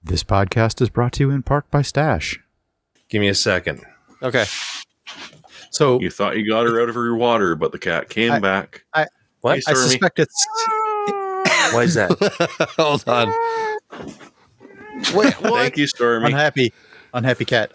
This podcast is brought to you in part by Stash. Give me a second. Okay. So You thought you got her out of her water, but the cat came back. what? I suspect it's... Why is that? Hold on. Wait, what? Thank you, Stormy. Unhappy cat.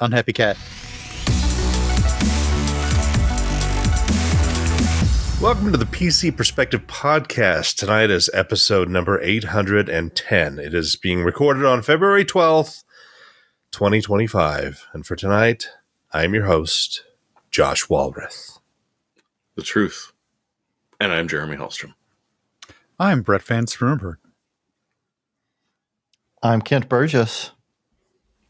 Welcome to the PC Perspective Podcast. Tonight is episode number 810. It is being recorded on February 12th, 2025. And for tonight, I am your host, Josh Walrath. The truth. And I'm Jeremy Hellstrom. I'm Brett Van Sternberg. I'm Kent Burgess.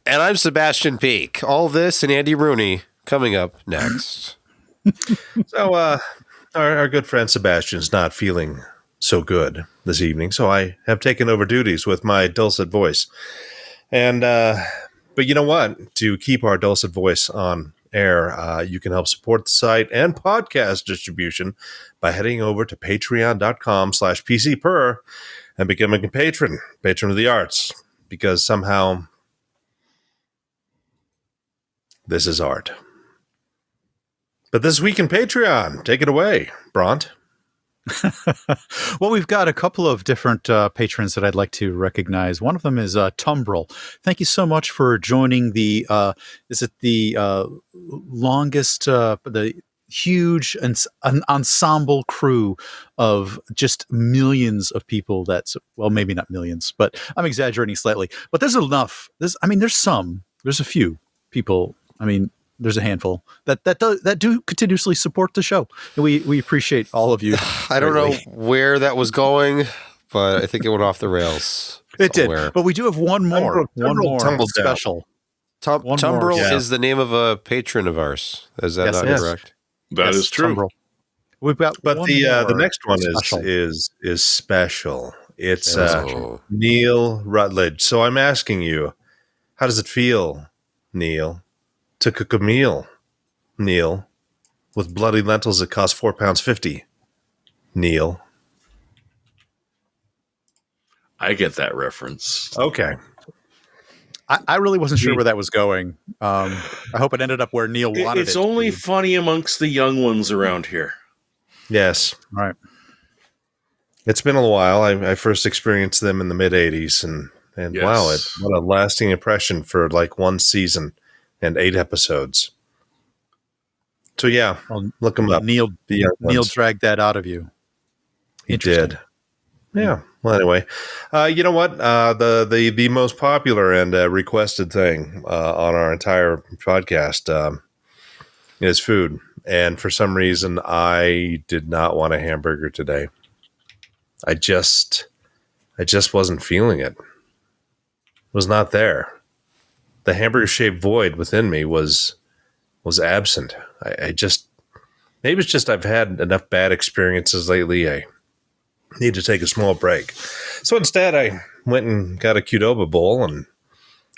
And I'm Sebastian Peak. All this and Andy Rooney coming up next. So, our good friend Sebastian's not feeling so good this evening, so I have taken over duties with my dulcet voice. And, but you know what? To keep our dulcet voice on air, you can help support the site and podcast distribution by heading over to patreon.com/PCPer and becoming a patron of the arts, because somehow this is art. But this week in Patreon, take it away, Bront. Well, we've got a couple of different patrons that I'd like to recognize. One of them is Tumbrel. Thank you so much for joining the longest, the huge ensemble crew of just millions of people. That's, well, maybe not millions, but I'm exaggerating slightly. But there's enough. There's a few people. There's a handful that do continuously support the show. And we appreciate all of you. I don't know where that was going, but I think it went off the rails. It somewhere. did. But we do have one more special. Tumbrel is the name of a patron of ours. Is that not correct? That is true. Tumbrel. We've got, but the next one special. is special. It's Neil Rutledge. So I'm asking you, how does it feel, Neil, to cook a meal, Neil, with bloody lentils that cost £4.50, Neil? I get that reference. Okay. I really wasn't sure where that was going. I hope it ended up where Neil wanted it. It's only funny amongst the young ones around here. Yes. All right. It's been a while. I first experienced them in the mid-'80s, and Yes. wow, what a lasting impression for like one season and 8 episodes. So yeah, look them up. Neil dragged that out of you. He did. Yeah. Well, anyway, you know what? The most popular and requested thing on our entire podcast is food, and for some reason, I did not want a hamburger today. I just wasn't feeling it. It was not there. The hamburger-shaped void within me was absent. I just, maybe it's just I've had enough bad experiences lately. I need to take a small break. So instead, I went and got a Qdoba bowl and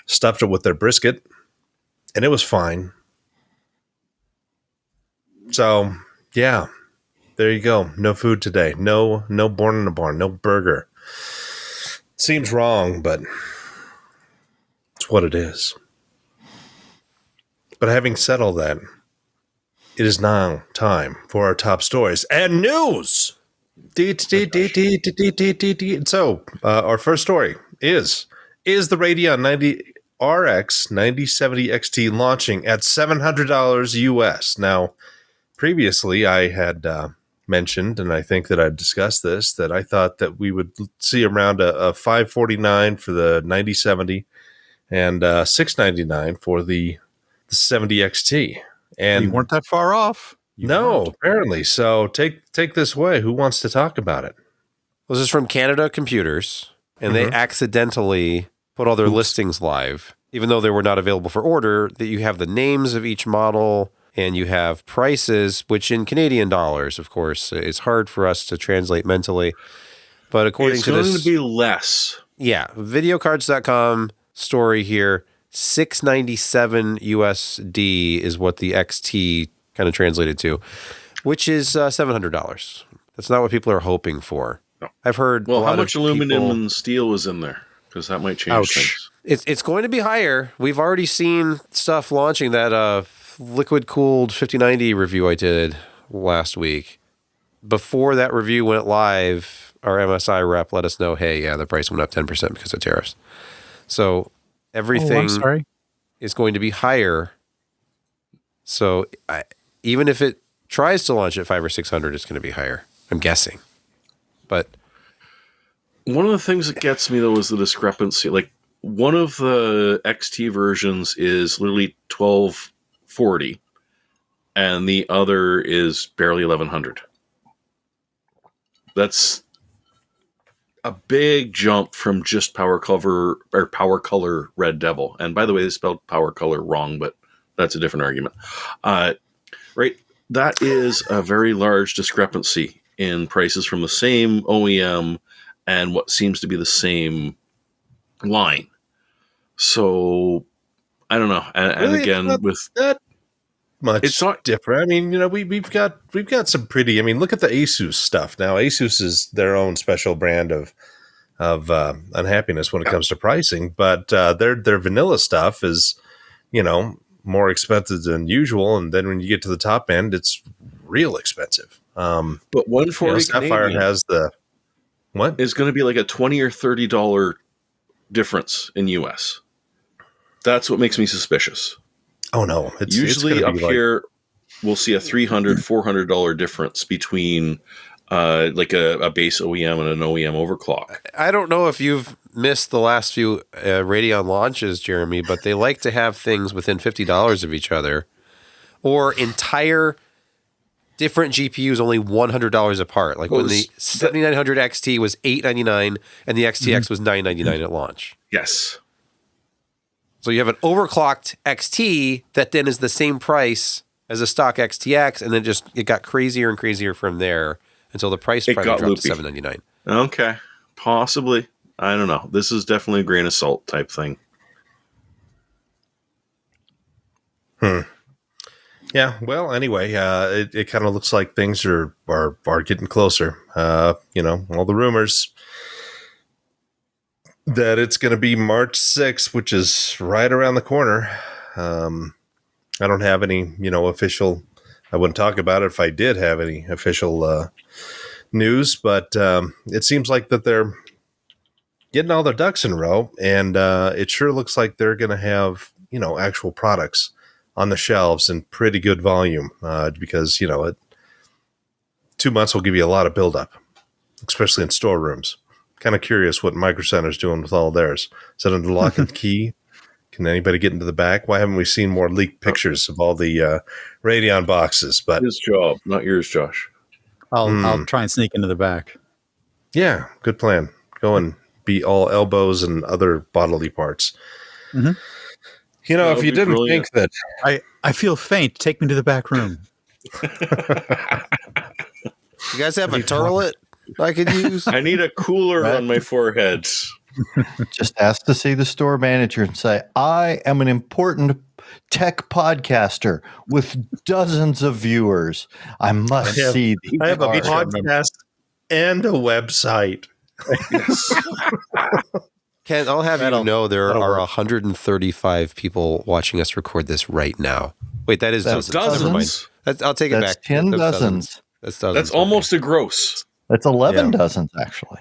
stuffed it with their brisket, and it was fine. So, yeah, there you go. No food today. No born in a barn. No burger. Seems wrong, but it's what it is. But having said all that, it is now time for our top stories and news. So, our first story is the Radeon RX 9070 XT launching at $700 US. Now, previously I had mentioned, and I think that I'd discussed this, that I thought that we would see around a $549 for the 9070 and $699 for the 70 XT. And you weren't that far off. Apparently. So take this away. Who wants to talk about it? Well, this is from Canada Computers, and they accidentally put all their listings live, even though they were not available for order. That you have the names of each model, and you have prices, which in Canadian dollars, of course, it's hard for us to translate mentally. But according to this, it's going to be less. Yeah, videocards.com story here. $697 USD is what the XT kind of translated to, which is $700. That's not what people are hoping for. No. I've heard. Well, how much aluminum and steel is in there? Because that might change things. It's going to be higher. We've already seen stuff launching. That liquid cooled 5090 review I did last week. Before that review went live, our MSI rep let us know, hey, yeah, the price went up 10% because of tariffs. So everything is going to be higher. So even if it tries to launch at 500 or 600, it's going to be higher. I'm guessing. But one of the things that gets me though is the discrepancy. Like one of the XT versions is literally 1240, and the other is barely 1100. That's a big jump from just Power Color Red Devil. And by the way, they spelled Power Color wrong, but that's a different argument. Right, that is a very large discrepancy in prices from the same OEM and what seems to be the same line. So I don't know. And Really, again, with that much, it's not different. I mean, we've got some pretty. I mean, look at the Asus stuff. Now, Asus is their own special brand of unhappiness when it comes to pricing, but their vanilla stuff is, more expensive than usual, and then when you get to the top end, it's real expensive. But 140 Sapphire has the what is going to be like a $20 or $30 difference in US. That's what makes me suspicious. Oh no! Usually up here, we'll see a $300, $400 difference between like a base OEM and an OEM overclock. I don't know if you've missed the last few Radeon launches, Jeremy, but they like to have things within $50 of each other, or entire different GPUs only $100 apart. Like when the 7900 XT was $899 and the XTX was $999 at launch. Yes. So you have an overclocked XT that then is the same price as a stock XTX, and then it got crazier and crazier from there until the price finally dropped to $799. Okay, possibly. I don't know. This is definitely a grain of salt type thing. Yeah. Well, anyway, it kind of looks like things are getting closer. All the rumors that it's going to be March 6th, which is right around the corner. I don't have any, official. I wouldn't talk about it if I did have any official news, but it seems like that they're getting all their ducks in a row, and it sure looks like they're going to have, actual products on the shelves in pretty good volume because, 2 months will give you a lot of buildup, especially in storerooms. Kind of curious what Micro Center's doing with all theirs. Is that under lock and key? Can anybody get into the back? Why haven't we seen more leaked pictures of all the Radeon boxes? But his job, not yours, Josh. I'll try and sneak into the back. Yeah, good plan. Go and be all elbows and other bodily parts. Mm-hmm. If you didn't think that... I feel faint. Take me to the back room. You guys have a turlet I could use? I need a cooler on my forehead. Just ask to see the store manager and say, I am an important tech podcaster with dozens of viewers. I must see these. I have a podcast and a website. Yes. Ken, I'll have you know there are 135 people watching us record this right now. Wait, that is dozens. Dozens. Never mind. I'll take it back. 10 dozens. That's dozens. That's almost a gross. That's 11 dozens, actually.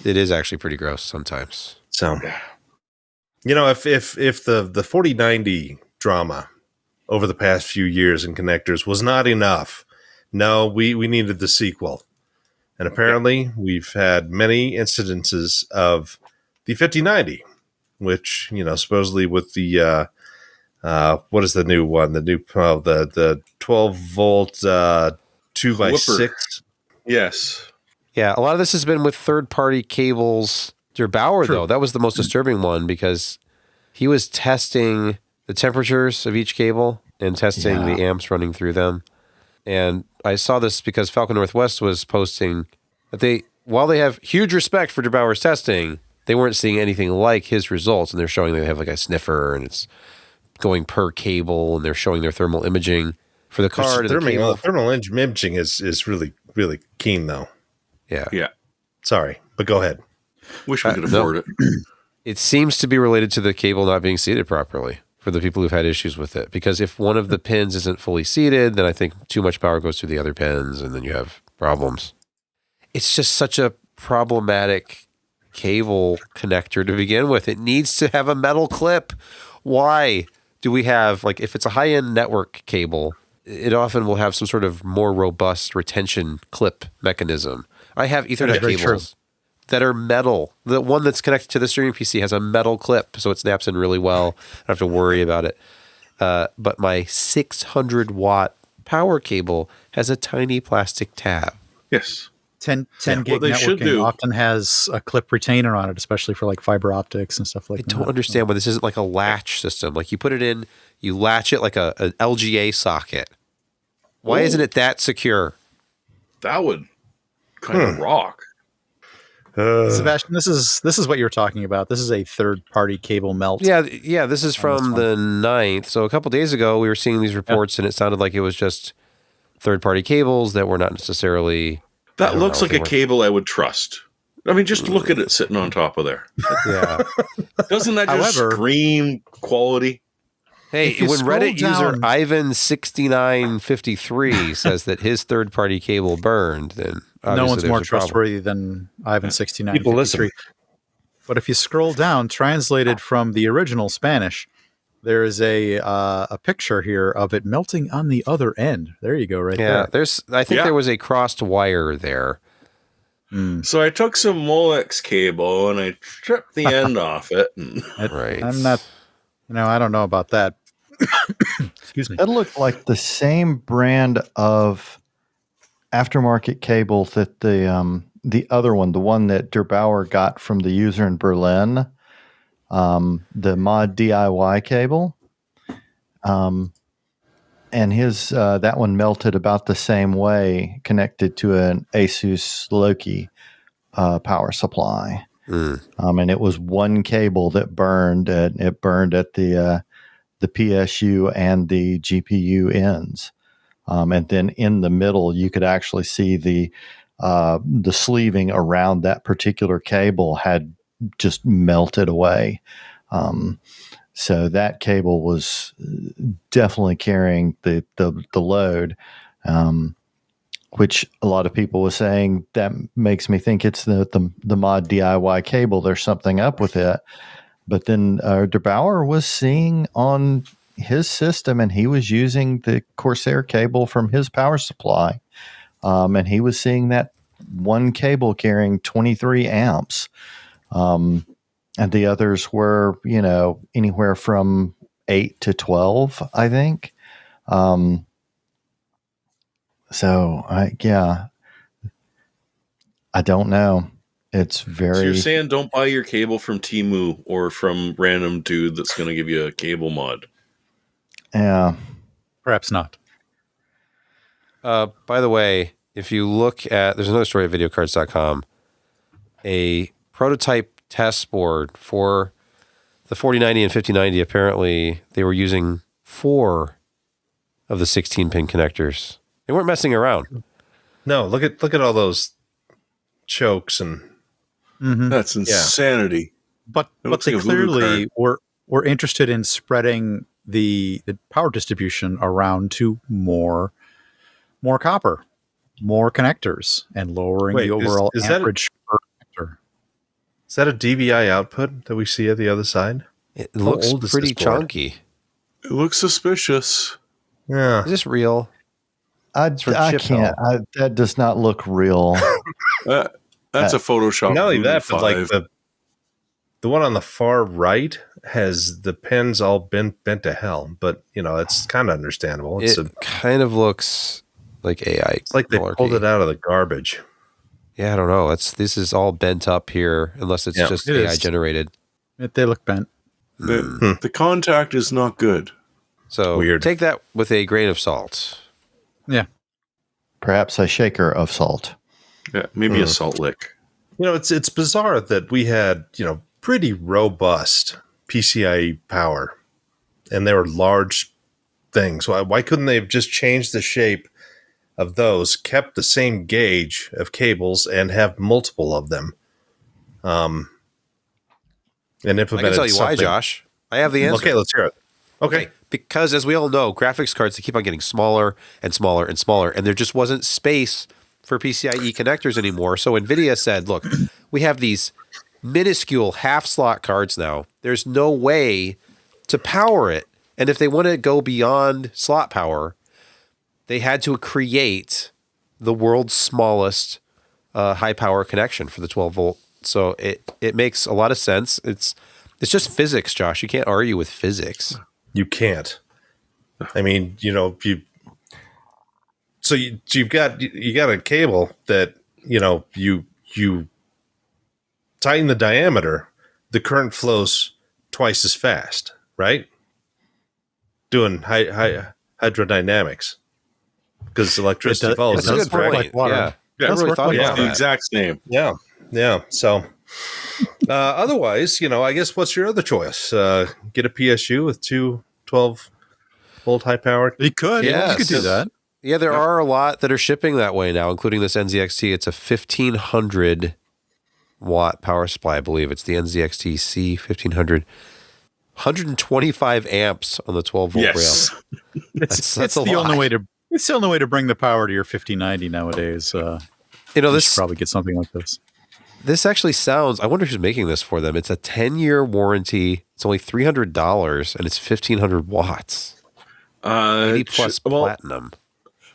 It is actually pretty gross sometimes. So, if the 4090 drama over the past few years in connectors was not enough, no, we needed the sequel. And apparently we've had many incidences of the 5090, which, supposedly with the, what is the new one? The new, the 12 volt, 2x6. Yes. Yeah, a lot of this has been with third-party cables. Der Bauer, though, that was the most disturbing one because he was testing the temperatures of each cable and testing the amps running through them. And I saw this because Falcon Northwest was posting that while they have huge respect for Der Bauer's testing, they weren't seeing anything like his results. And they're showing they have like a sniffer and it's going per cable, and they're showing their thermal imaging for the card. Thermal imaging is really, really keen, though. Yeah. Yeah. Sorry, but go ahead. Wish we could afford it. It seems to be related to the cable not being seated properly for the people who've had issues with it. Because if one of the pins isn't fully seated, then I think too much power goes through the other pins, and then you have problems. It's just such a problematic cable connector to begin with. It needs to have a metal clip. Why do we have, like, if it's a high-end network cable, it often will have some sort of more robust retention clip mechanism. I have Ethernet cables that are metal. The one that's connected to the streaming PC has a metal clip, so it snaps in really well. I don't have to worry about it. But my 600-watt power cable has a tiny plastic tab. Yes. 10 gig networking often has a clip retainer on it, especially for like fiber optics and stuff like that. I don't understand why this isn't like a latch system. Like you put it in, you latch it like an LGA socket. Why isn't it that secure? That would kind of rock. Sebastian, this is what you're talking about. This is a third-party cable melt. Yeah. This is from the 9th. So a couple days ago, we were seeing these reports, and it sounded like it was just third-party cables that were not necessarily. That looks like a cable I would trust. I mean, just look at it sitting on top of there. Yeah. Doesn't that just scream quality? Hey, when Reddit user Ivan6953 says that his third-party cable burned, then no one's more trustworthy than Ivan6953. People listen. But if you scroll down, translated from the original Spanish, there is a picture here of it melting on the other end. There you go, right there. I think there was a crossed wire there. So I took some Molex cable and I stripped the end off it. Right. I'm not, I don't know about that. Excuse me. That looked like the same brand of aftermarket cable that the other one, the one that Der Bauer got from the user in Berlin, the Mod DIY cable. And his that one melted about the same way, connected to an Asus Loki power supply. And it was one cable that burned. It burned at the PSU and the GPU ends. And then in the middle, you could actually see the sleeving around that particular cable had just melted away. So that cable was definitely carrying the load, which a lot of people were saying that makes me think it's the Mod DIY cable. There's something up with it. But then Der Bauer was seeing on his system, and he was using the Corsair cable from his power supply, and he was seeing that one cable carrying 23 amps. And the others were, anywhere from 8 to 12, I think. So I don't know. It's very. So you're saying don't buy your cable from Temu or from random dude that's going to give you a cable mod. Yeah. Perhaps not. By the way, if you look at, there's another story at videocards.com, a prototype test board for the 4090 and 5090. Apparently, they were using 4 of the 16-pin connectors. They weren't messing around. No, look at all those chokes and. Mm-hmm. That's insanity. But they clearly were interested in spreading the power distribution around to more copper, more connectors, and lowering the overall amperage per connector. Is that a DVI output that we see at the other side? It looks pretty chunky. It looks suspicious. Yeah. Is this real? I can't. That does not look real. That's a Photoshop. Not only that, but like the one on the far right has the pins all bent to hell. But it's kind of understandable. It kind of looks like AI. It's like they pulled it out of the garbage. Yeah, I don't know. This is all bent up here, unless it's just AI generated. They look bent. The contact is not good. So weird. Take that with a grain of salt. Yeah. Perhaps a shaker of salt. Yeah, maybe a salt lick. It's bizarre that we had, pretty robust PCIe power, and they were large things. Why couldn't they have just changed the shape of those, kept the same gauge of cables, and have multiple of them? and I implemented can tell you why, something. Josh. I have the answer. Okay, let's hear it. Okay. Because as we all know, graphics cards, they keep on getting smaller and smaller and smaller, and there just wasn't space for PCIe connectors anymore. So NVIDIA said, look, we have these minuscule half-slot cards now. There's no way to power it. And if they want to go beyond slot power, they had to create the world's smallest high-power connection for the 12-volt. So it makes a lot of sense. It's just physics, Josh. You can't argue with physics. You can't. I mean, you've got a cable that, you tighten the diameter, the current flows twice as fast, right? Doing hydrodynamics because electricity follows. That's a good point. like water. Yeah. Yeah, I really thought it's about the that. exact same. Yeah. So, otherwise, I guess what's your other choice? Get a PSU with two 12-volt high power. You could. Yes. You could do that. Yeah, there are a lot that are shipping that way now, including this NZXT. It's a 1,500 watt power supply, I believe. It's the NZXT C1500. 125 amps on the 12-volt Yes. rail. It's That's a the lot. only way to. It's the only way to bring the power to your 5090 nowadays. You should This probably get something like this. this actually sounds. I wonder who's making this for them. It's a 10-year warranty. It's only $300, and it's 1,500 watts. 80 plus platinum.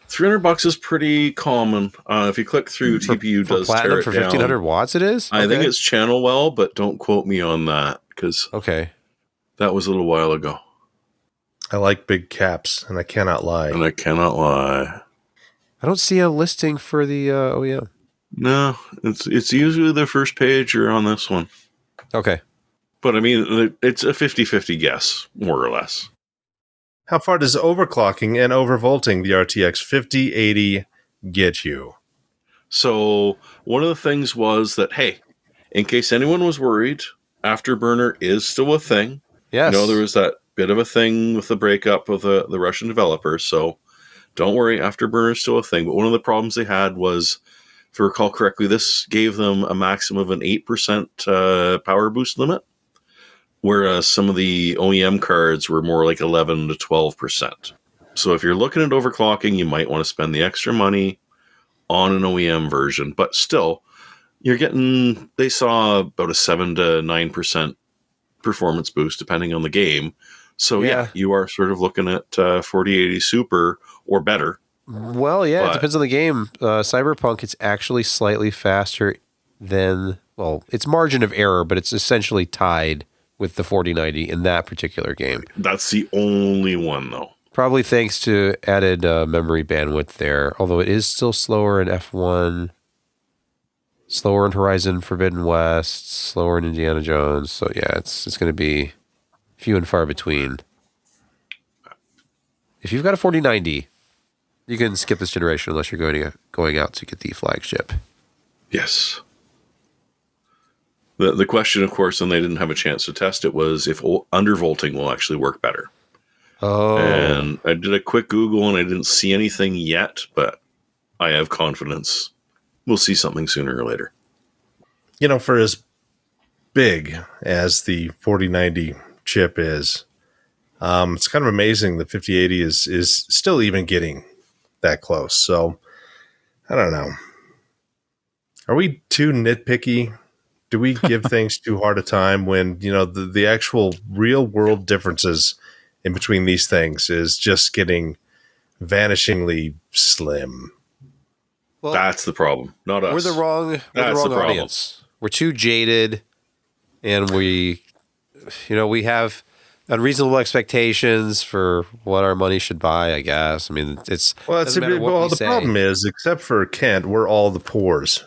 $300 is pretty common. If you click through, TPU For does tear platinum it for down. 1,500 watts. It is. I think Okay. it's channel well, but don't quote me on that because Okay. that was a little while ago, I like big caps, and I cannot lie. and I cannot lie. I don't see a listing for the OEM. No, it's usually the first page or on this one. Okay. But I mean, it's a 50-50 guess, more or less. How far does overclocking and overvolting the RTX 5080 get you? So one of the things was that, hey, in case anyone was worried, Afterburner is still a thing. Yes. There was that bit of a thing with the breakup of the Russian developers. So don't worry, Afterburner is still a thing. But one of the problems they had was, if I recall correctly, this gave them a maximum of an 8% power boost limit, whereas some of the OEM cards were more like 11 to 12%. So if you're looking at overclocking, you might want to spend the extra money on an OEM version. But still, they saw about a 7 to 9% performance boost depending on the game. So yeah, you are sort of looking at 4080 Super or better. Well, yeah, But- it depends on the game. Cyberpunk, it's actually slightly faster than, well, it's margin of error, but it's essentially tied with the 4090 in that particular game. That's the only one, though. Probably thanks to added memory bandwidth there, although it is still slower in F1, slower in Horizon Forbidden West, slower in Indiana Jones. So yeah, it's going to be few and far between. If you've got a 4090, you can skip this generation unless you're going out to get the flagship. Yes. The question, of course, and they didn't have a chance to test it, was if undervolting will actually work better. Oh. And I did a quick Google and I didn't see anything yet, but I have confidence we'll see something sooner or later. For as big as the 4090 chip is, it's kind of amazing the 5080 is still even getting that close. So I don't know. Are we too nitpicky? Do we give things too hard a time when, the actual real world differences in between these things is just getting vanishingly slim? Well, That's the problem, not us. we're the wrong audience. We're too jaded, and we have unreasonable expectations for what our money should buy, I guess. I mean, doesn't matter what we the say. problem is, except for Kent, we're all the pores.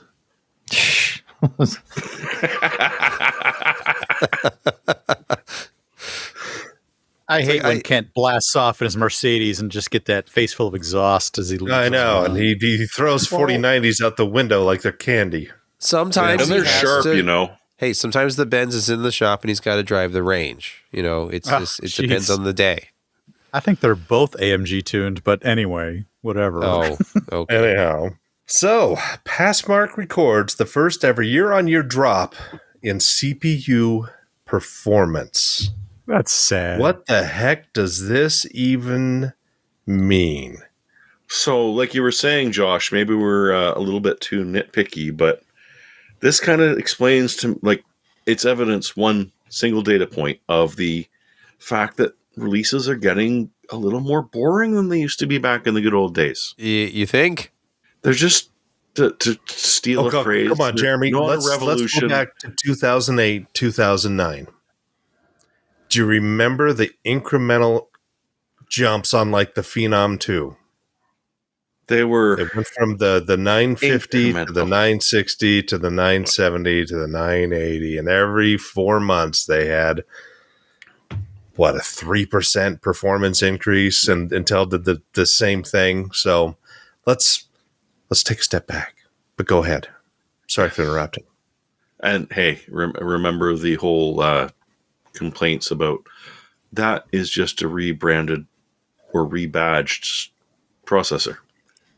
I hate when Kent blasts off in his Mercedes and just get that face full of exhaust as he leaves. I know, and he throws 4090s out the window like they're candy. Sometimes And they're he has sharp, to- Hey, sometimes the Benz is in the shop and he's got to drive the range. It's just it depends on the day. I think they're both AMG tuned, but anyway, whatever. Oh, okay. Anyhow, so PassMark records the first ever year-on-year drop in CPU performance. That's sad. What the heck does this even mean? So, like you were saying, Josh, maybe we're a little bit too nitpicky, but this kind of explains to, like, it's evidence, one single data point of the fact that releases are getting a little more boring than they used to be back in the good old days. You think? They're just, to steal a phrase. Come on, Jeremy. Let's go back to 2008, 2009. Do you remember the incremental jumps on like the Phenom 2? They went from the 950 to the 960 to the 970 to the 980, and every 4 months they had a 3% performance increase, and Intel did the same thing. So let's take a step back. But go ahead. Sorry for interrupting. And hey, remember the whole complaints about that is just a rebranded or rebadged processor.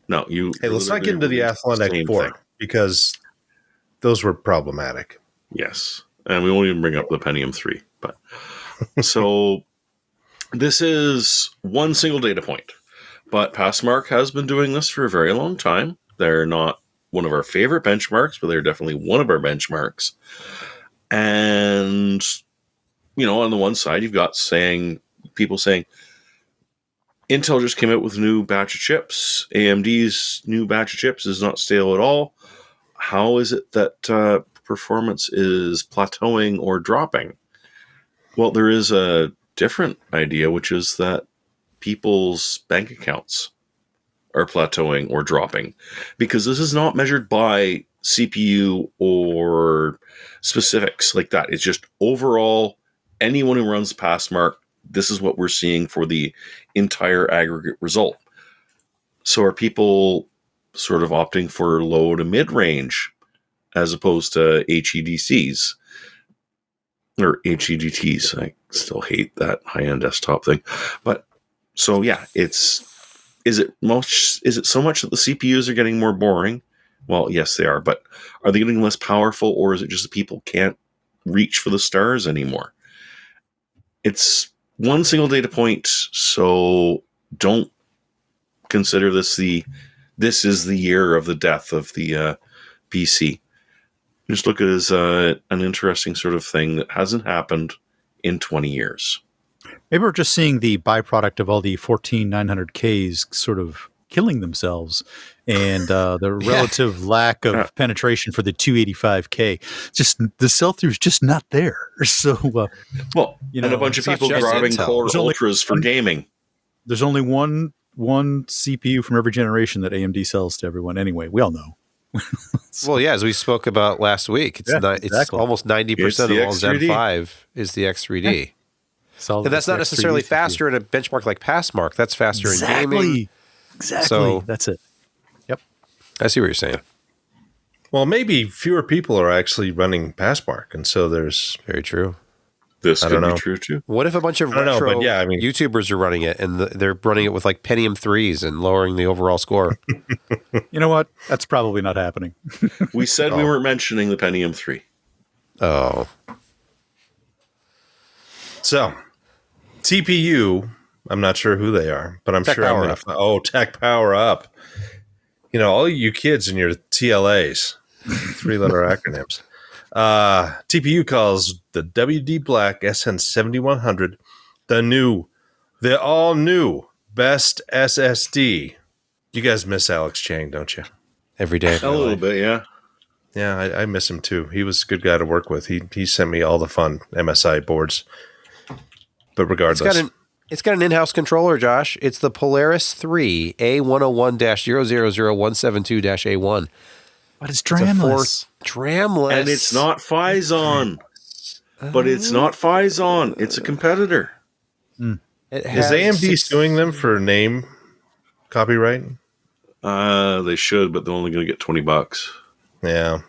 No, Hey, let's not get into the Athletic 4 because those were problematic. Yes, and we won't even bring up the Pentium 3. But so this is one single data point. But PassMark has been doing this for a very long time. They're not one of our favorite benchmarks, but they're definitely one of our benchmarks. And on the one side, you've got people saying, Intel just came out with a new batch of chips. AMD's new batch of chips is not stale at all. How is it that performance is plateauing or dropping? Well, there is a different idea, which is that people's bank accounts are plateauing or dropping, because this is not measured by CPU or specifics like that. It's just overall, anyone who runs PassMark, this is what we're seeing for the entire aggregate result. So are people sort of opting for low to mid-range as opposed to HEDCs or HEDTs? I still hate that high-end desktop thing. But so yeah, is it so much that the CPUs are getting more boring? Well, yes, they are. But are they getting less powerful, or is it just that people can't reach for the stars anymore? It's one single data point, so don't consider this is the year of the death of the PC. Just look at it as an interesting sort of thing that hasn't happened in 20 years. Maybe we're just seeing the byproduct of all the 14900Ks sort of killing themselves, and the relative lack of penetration for the 285K. Just the sell-through is just not there. So, and a bunch of people grabbing Core Ultras for gaming. There's only one CPU from every generation that AMD sells to everyone. Anyway, we all know. Well, yeah, as we spoke about last week, it's almost 90% of all Zen 5 is the X3D. And that's not necessarily faster in a benchmark like PassMark. That's faster in gaming. Exactly. So, that's it. Yep. I see what you're saying. Well, maybe fewer people are actually running PassMark, and so there's very true. This could be true too. What if a bunch of retro YouTubers are running it, and they're running it with like Pentium 3s and lowering the overall score? You know what? That's probably not happening. We said we weren't mentioning the Pentium 3. Oh. So, TPU, I'm not sure who they are, but I'm Tech sure I'm going to... Tech Power Up. All you kids in your TLAs, 3-letter acronyms. TPU calls the WD Black SN7100 the all new best SSD. You guys miss Alex Chang, don't you? Every day. A little bit, yeah. Yeah, I miss him too. He was a good guy to work with. He sent me all the fun MSI boards. But regardless, it's got an in-house controller, Josh. It's the Polaris 3 A101-000172-A1. But it's DRAMless. DRAMless. And it's not Phison. But it's not Phison. It's a competitor. Is AMD suing them for name copyright? They should, but they're only going to get $20. Yeah.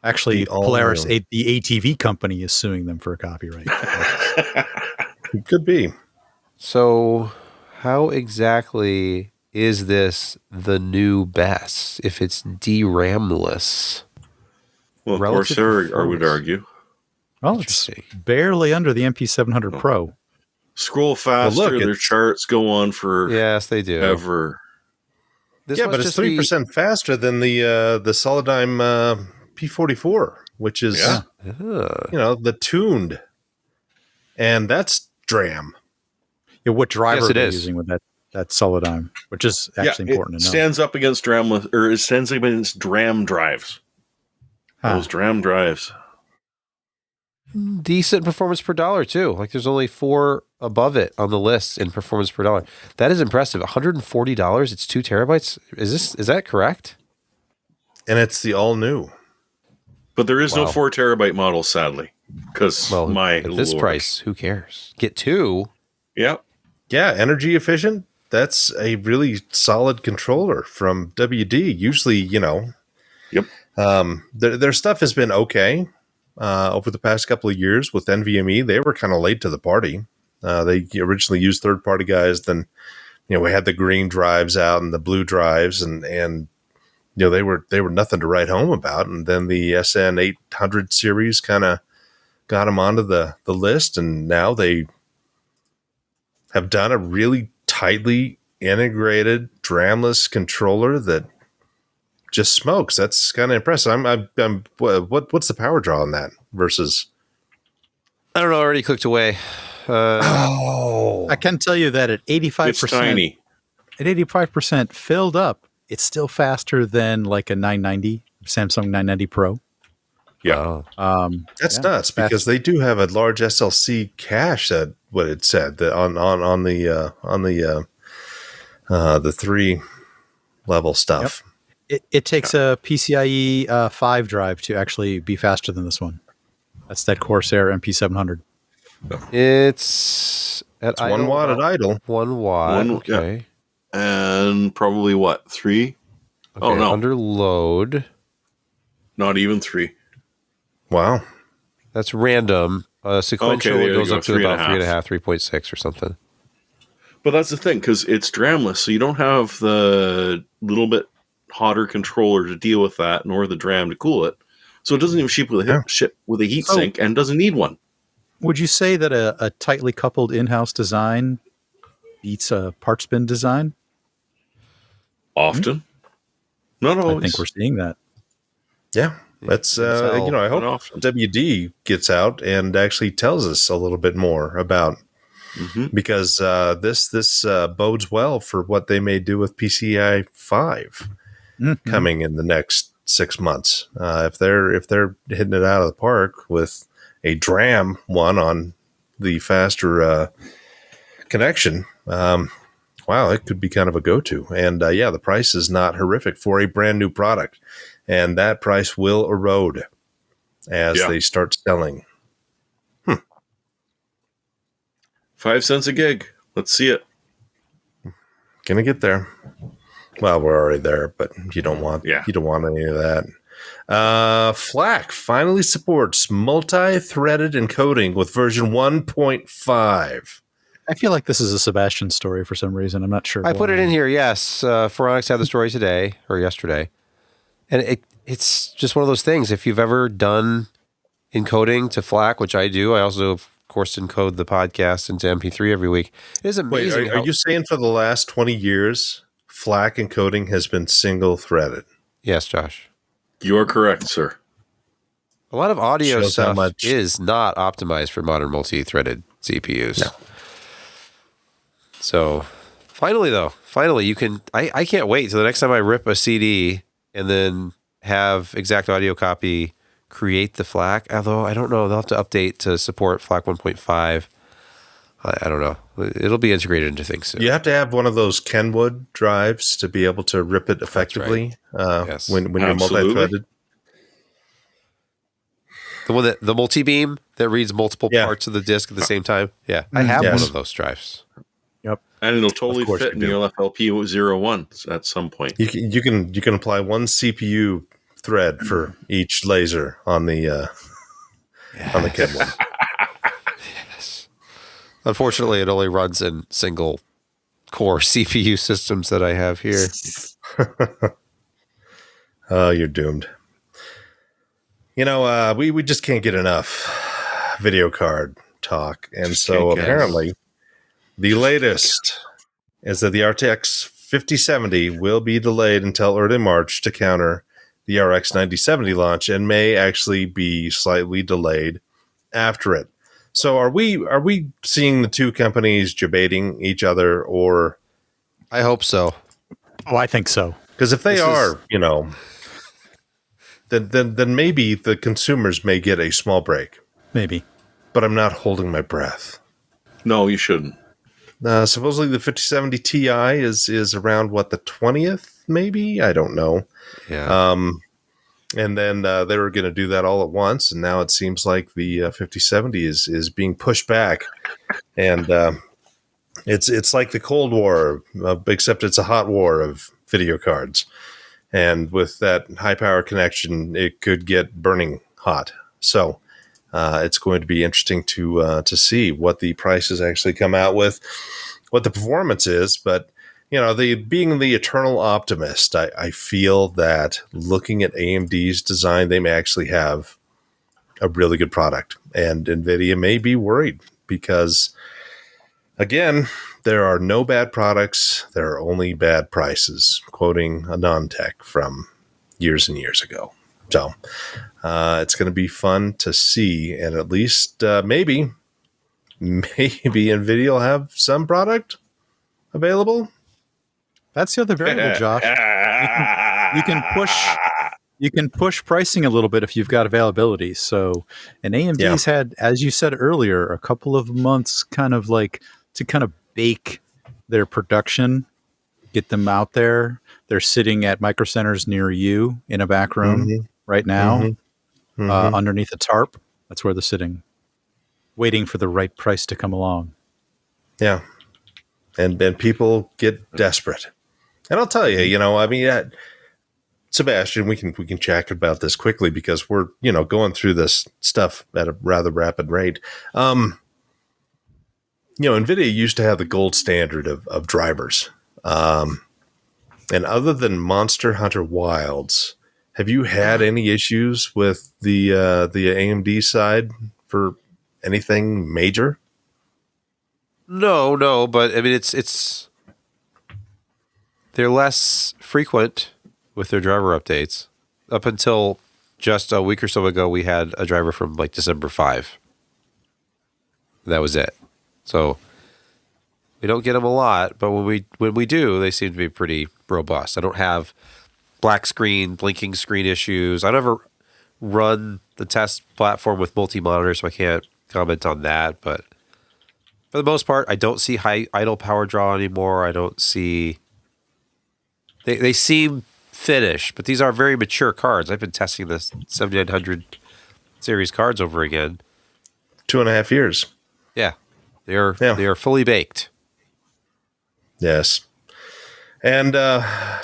Actually, Polaris, the ATV company, is suing them for a copyright. Could be. So, how exactly is this the new best if it's DRAMless? Well, of course, I would argue. Well, it's Interesting. barely under the MP700 Pro. Scroll faster. Their charts go on for Yes, they do. ever. This Yeah, must but it's just be- 3% faster than the Solidigm P44, which is the tuned, and that's DRAM. Yeah, what driver Yes, it are they is. using with that Solidigm, which is actually important it to know. stands up against DRAM, or it stands up against DRAM drives. Those DRAM drives. decent performance per dollar too. Like there's only 4 above it on the list in performance per dollar. That is impressive. $140. It's 2 terabytes. Is that correct? And it's the all new. But there is no 4 terabyte model, sadly. Because at this price, who cares? Get 2. Yep. Yeah, energy efficient. That's a really solid controller from WD. Usually, Yep. Their stuff has been okay over the past couple of years with NVMe. They were kind of late to the party. They originally used third-party guys. Then, we had the green drives out and the blue drives, and they were nothing to write home about. And then the SN 800 series kind of got them onto the list, and now they have done a really tightly integrated DRAMless controller that just smokes. That's kind of impressive. What's the power draw on that versus? I don't know. I already clicked away. I can tell you that at 85%, It's tiny. At 85% filled up, it's still faster than like a 990 Samsung 990 Pro. Yeah. That's nuts because they do have a large SLC cache. That what it said that on the 3 level stuff. Yep. It takes a PCIe 5 drive to actually be faster than this one. That's that Corsair MP700. It's at 1 watt at idle. 1 watt. Okay. And probably what, 3? Okay, Oh no, under load. not even 3. Wow. That's random. Sequential Okay, there you goes go, up to about 3.5. 3.6 or something. But that's the thing, because it's DRAMless, so you don't have the little bit hotter controller to deal with that, nor the DRAM to cool it. So it doesn't even ship with a heat sink and doesn't need one. Would you say that a tightly coupled in-house design beats a parts bin design? Often. Not always. I think we're seeing that. Yeah. That's I hope often. WD gets out and actually tells us a little bit more about because this bodes well for what they may do with PCI 5 coming in the next 6 months. If they're hitting it out of the park with a DRAM one on the faster connection, wow, it could be kind of a go-to. And the price is not horrific for a brand new product. And that price will erode as they start selling. 5 cents a gig. Let's see it. Gonna get there. Well, we're already there, but you don't want any of that. FLAC finally supports multi-threaded encoding with version 1.5. I feel like this is a Sebastian story for some reason. I'm not sure. I put it in here, yes. Phoronix had the story today or yesterday. And it's just one of those things. If you've ever done encoding to FLAC, which I do, I also, of course, encode the podcast into MP3 every week. It is amazing. Wait, are you saying for the last 20 years, FLAC encoding has been single-threaded? Yes, Josh. You are correct, sir. A lot of audio Shows how stuff much- is not optimized for modern multi-threaded CPUs. No. So finally you can, I can't wait till the next time I rip a CD and then have Exact Audio Copy create the FLAC. Although I don't know, they'll have to update to support FLAC 1.5. I don't know. It'll be integrated into things soon. You have to have one of those Kenwood drives to be able to rip it effectively Yes. when you're Absolutely. multi-threaded. The one the multi-beam that reads multiple parts of the disk at the same time. Yeah, I have one of those drives. Yep. And it'll totally Of course fit you in do. your FLP01 at some point. You can apply one CPU thread for each laser on the Kenwood. Yes. Unfortunately, it only runs in single core CPU systems that I have here. Oh, you're doomed. We just can't get enough video card talk. And Just so can't get it. apparently the latest is that the RTX 5070 will be delayed until early March to counter the RX 9070 launch and may actually be slightly delayed after it. So are we seeing the two companies debating each other, or I hope so. Oh, I think so. because if they This are, then maybe the consumers may get a small break. Maybe. But I'm not holding my breath. No, you shouldn't. Supposedly the 5070 Ti is around what, the 20th, maybe? I don't know. Yeah. And then they were going to do that all at once, and now it seems like the 5070 is being pushed back, and it's like the Cold War, except it's a hot war of video cards, and with that high power connection, it could get burning hot. So it's going to be interesting to see what the prices actually come out with, what the performance is, but. Being the eternal optimist, I feel that looking at AMD's design, they may actually have a really good product. And NVIDIA may be worried because, again, there are no bad products. There are only bad prices, quoting a non-tech from years and years ago. So it's going to be fun to see. And at least maybe NVIDIA will have some product available. That's the other variable, Josh. You can push pricing a little bit if you've got availability. So, and AMD's had, as you said earlier, a couple of months to bake their production, get them out there. They're sitting at micro centers near you in a back room right now, underneath a tarp. That's where they're sitting, waiting for the right price to come along. Yeah. And people get desperate. And I'll tell you, Sebastian, we can chat about this quickly because we're, going through this stuff at a rather rapid rate. NVIDIA used to have the gold standard of drivers. And other than Monster Hunter Wilds, have you had any issues with the AMD side for anything major? No, but I mean it's they're less frequent with their driver updates. Up until just a week or so ago, we had a driver from like December 5. That was it. So we don't get them a lot, but when we do, they seem to be pretty robust. I don't have black screen, blinking screen issues. I never run the test platform with multi-monitor, so I can't comment on that, but for the most part, I don't see high idle power draw anymore. I don't see... They seem finished, but these are very mature cards. I've been testing the 7900 series cards over again. 2.5 years. Yeah. They are fully baked. Yes. And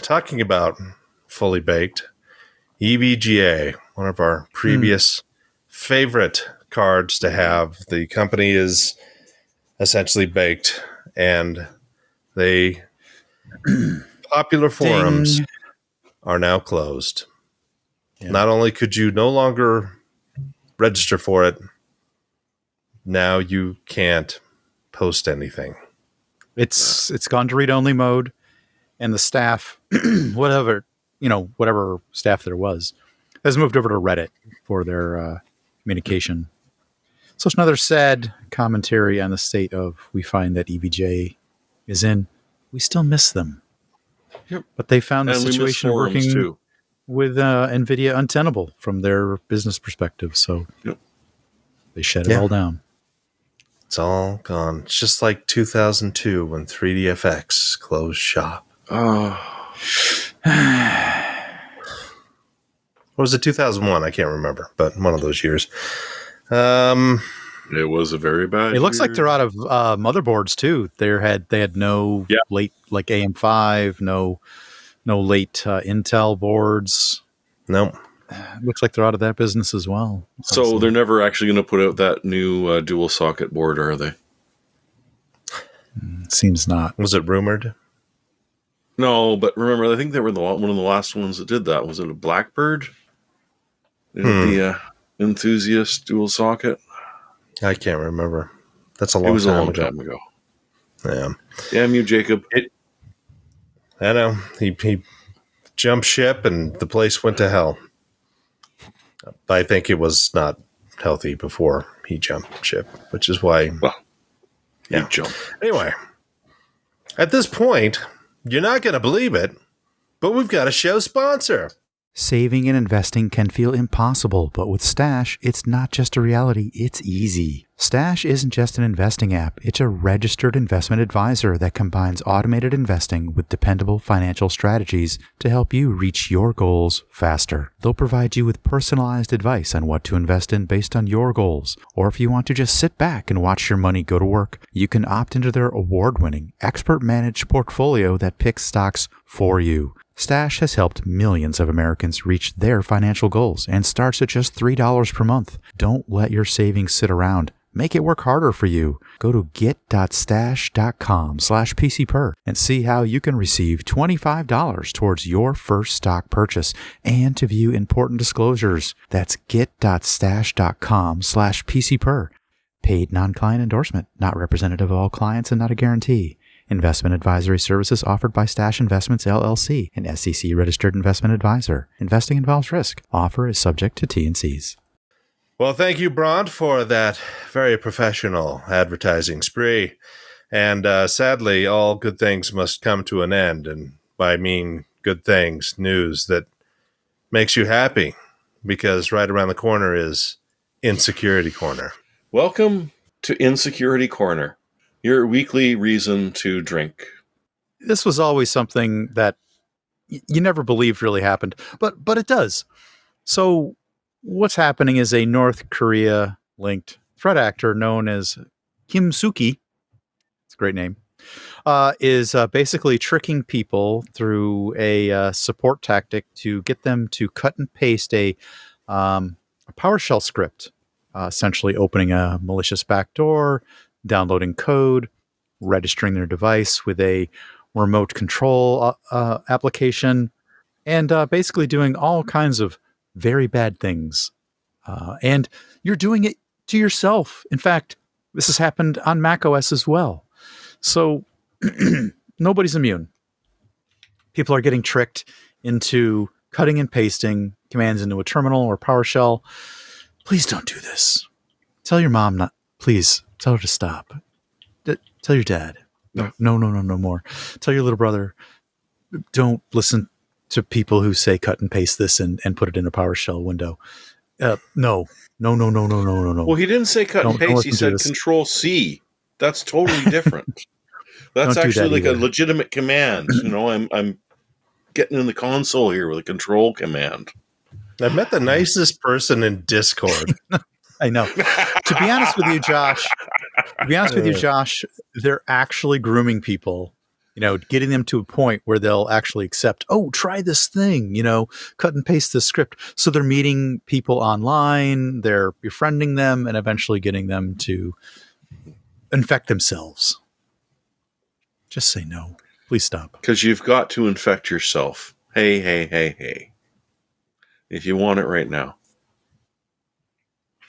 talking about fully baked, EVGA, one of our previous favorite cards to have. The company is essentially baked, and they popular forums are now closed. Yeah. Not only could you no longer register for it, now you can't post anything. It's gone to read-only mode, and the staff, whatever staff there was, has moved over to Reddit for their communication. So it's another sad commentary on the state of we find that EVGA is in. We still miss them. Yep. But they found the and situation working too. with NVIDIA untenable from their business perspective. So they shut it all down. It's all gone. It's just like 2002 when 3DFX closed shop. Oh. Or was it 2001? I can't remember, but one of those years. It was a very bad It looks year. like they're out of motherboards too. They had no late like AM5, no late Intel boards. Nope. Looks like they're out of that business as well. So honestly. they're never actually going to put out that new dual socket board, are they? Seems not. Was it rumored? No, but remember, I think they were one of the last ones that did that. Was it a Blackbird? The enthusiast dual socket? I can't remember. That's a long It was time a long ago. time ago. Yeah. Damn you, Jacob. I know. He jumped ship and the place went to hell. I think it was not healthy before he jumped ship, which is why. Well, Yeah. you jumped. Anyway, at this point, you're not going to believe it, but we've got a show sponsor. Saving and investing can feel impossible, but with Stash, it's not just a reality, it's easy. Stash isn't just an investing app, it's a registered investment advisor that combines automated investing with dependable financial strategies to help you reach your goals faster. They'll provide you with personalized advice on what to invest in based on your goals, or if you want to just sit back and watch your money go to work, you can opt into their award-winning, expert-managed portfolio that picks stocks for you. Stash has helped millions of Americans reach their financial goals and starts at just $3 per month. Don't let your savings sit around. Make it work harder for you. Go to get.stash.com/PCPer and see how you can receive $25 towards your first stock purchase and to view important disclosures. That's get.stash.com/PCPer. Paid non-client endorsement, not representative of all clients and not a guarantee. Investment advisory services offered by Stash Investments, LLC, an SEC-registered investment advisor. Investing involves risk. Offer is subject to T&Cs. Well, thank you, Bront, for that very professional advertising spree. And sadly, all good things must come to an end. And by I mean good things, news that makes you happy, because right around the corner is Insecurity Corner. Welcome to Insecurity Corner, your weekly reason to drink. This was always something that you never believed really happened, but it does. So what's happening is a North Korea-linked threat actor known as Kim Suki, it's a great name, is basically tricking people through a support tactic to get them to cut and paste a PowerShell script, essentially opening a malicious backdoor, downloading code, registering their device with a remote control application, and basically doing all kinds of very bad things. And you're doing it to yourself. In fact, this has happened on macOS as well. So nobody's immune. People are getting tricked into cutting and pasting commands into a terminal or PowerShell. Please don't do this. Tell your mom not. Please tell her to stop. Tell your dad. No more. Tell your little brother. Don't listen to people who say cut and paste this and put it in a PowerShell window. No. Well, he didn't say cut and paste. He said Control C. That's totally different. That's actually like a legitimate command. You know, I'm getting in the console here with a control command. I've met the nicest person in Discord. I know. To be honest with you, Josh, they're actually grooming people, you know, getting them to a point where they'll actually accept, oh, try this thing, you know, cut and paste this script. So they're meeting people online, they're befriending them, and eventually getting them to infect themselves. Just say no. Please stop. Because you've got to infect yourself. Hey. If you want it right now.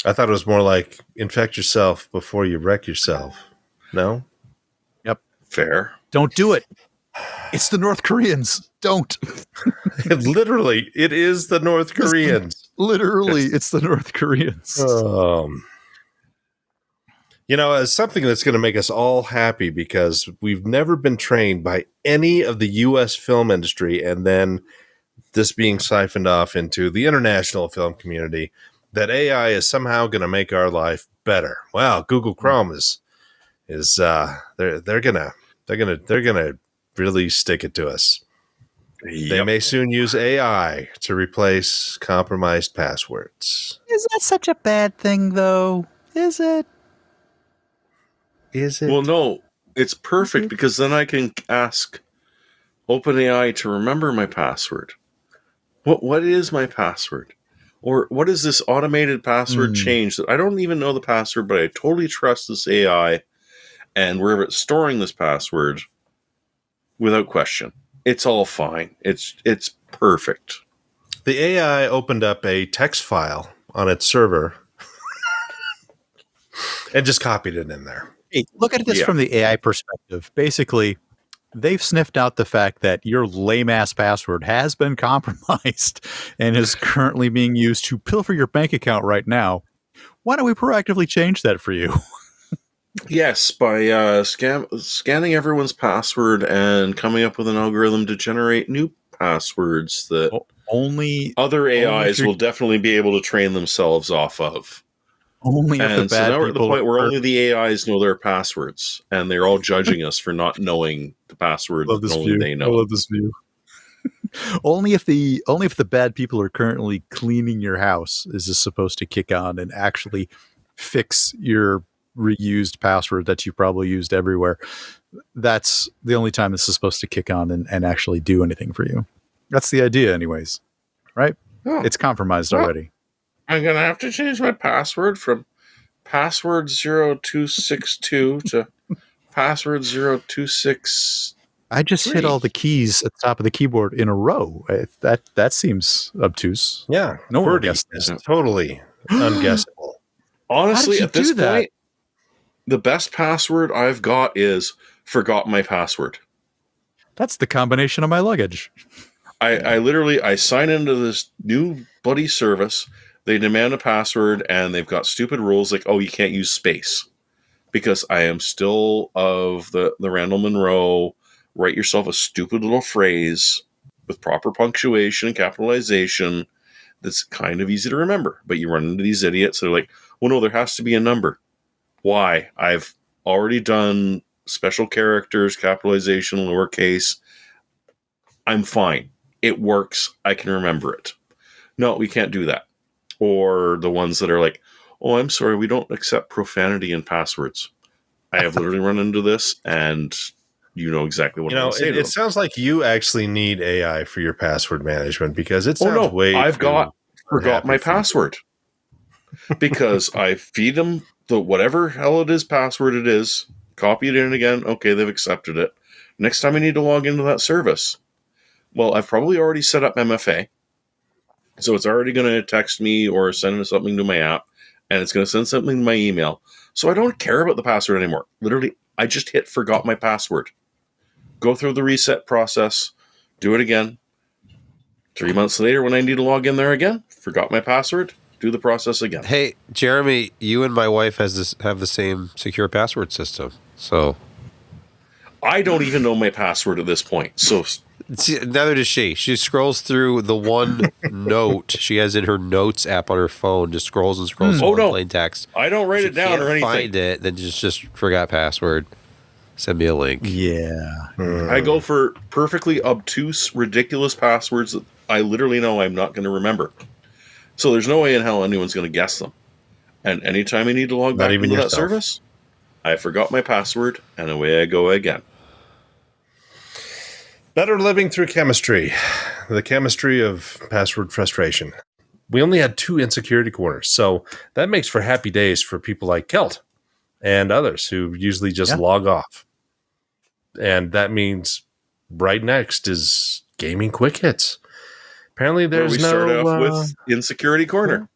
I thought it was more like infect yourself before you wreck yourself. No? Yep. Fair. Don't do it. It's the North Koreans. Don't. Literally, it is the North Koreans. It's the North Koreans. You know, as something that's going to make us all happy, because we've never been trained by any of the U.S. film industry, and then this being siphoned off into the international film community, that AI is somehow going to make our life better. Wow, Google Chrome is they're gonna really stick it to us. Yep. They may soon use AI to replace compromised passwords. Is that such a bad thing, though? Is it? Well, no, it's perfect because then I can ask OpenAI to remember my password. What is my password? Or what is this automated password change that I don't even know the password, but I totally trust this AI and wherever it's storing this password without question. It's all fine. It's perfect. The AI opened up a text file on its server and just copied it in there. Hey, look at this Yeah. from the AI perspective. Basically, they've sniffed out the fact that your lame-ass password has been compromised and is currently being used to pilfer your bank account right now. Why don't we proactively change that for you? Yes, by scanning everyone's password and coming up with an algorithm to generate new passwords that Only other if AIs you're- will definitely be able to train themselves off of. only if the And so bad now we're at the people point where are- only the AIs know their passwords, and they're all judging us for not knowing the password love that this only view. they I know. love this view. only if the bad people are currently cleaning your house is this supposed to kick on and actually fix your reused password that you probably used everywhere. That's the only time this is supposed to kick on and actually do anything for you. That's the idea, anyways. Right? Oh, It's compromised Well, already. I'm gonna have to change my password from password 0262 to password 026. I just hit all the keys at the top of the keyboard in a row. That seems obtuse. Yeah, No one will QWERTY guess is that. totally unguessable. Honestly, you at this do that? point, the best password I've got is forgot my password. That's the combination of my luggage. I literally sign into this new buddy service. They demand a password, and they've got stupid rules like, oh, you can't use space, because I am still of the Randall Monroe. Write yourself a stupid little phrase with proper punctuation and capitalization that's kind of easy to remember. But you run into these idiots that are like, well, no, there has to be a number. Why? I've already done special characters, capitalization, lowercase. I'm fine. It works. I can remember it. No, we can't do that. Or the ones that are like, oh, I'm sorry, we don't accept profanity in passwords. I have literally run into this, and you know exactly what I'm going to say to It them. sounds like you actually need AI for your password management because it Oh, sounds no, way I've too got forgot unhappy my for you. password. Because I feed them the whatever hell it is password it is, copy it in again, okay, they've accepted it. Next time I need to log into that service, well, I've probably already set up MFA, so it's already going to text me or send something to my app, and it's going to send something to my email. So I don't care about the password anymore. Literally, I just hit forgot my password. Go through the reset process, do it again. 3 months later, when I need to log in there again, forgot my password, do the process again. Hey, Jeremy, you and my wife have the same secure password system. So I don't even know my password at this point. So see, neither does she. She scrolls through the one note she has in her notes app on her phone, just scrolls and scrolls Oh, through no. plain text. I don't write She it down can't or anything. find it, then just forgot password. Send me a link. Yeah. I go for perfectly obtuse, ridiculous passwords that I literally know I'm not going to remember. So there's no way in hell anyone's going to guess them. And anytime I need to log Not back even into that yourself. service, I forgot my password, and away I go again. Better living through chemistry, the chemistry of password frustration. We only had 2 insecurity corners, so that makes for happy days for people like Kelt and others who usually just log off. And that means right next is gaming quick hits. Apparently, Where there's we no. start off with Insecurity Corner.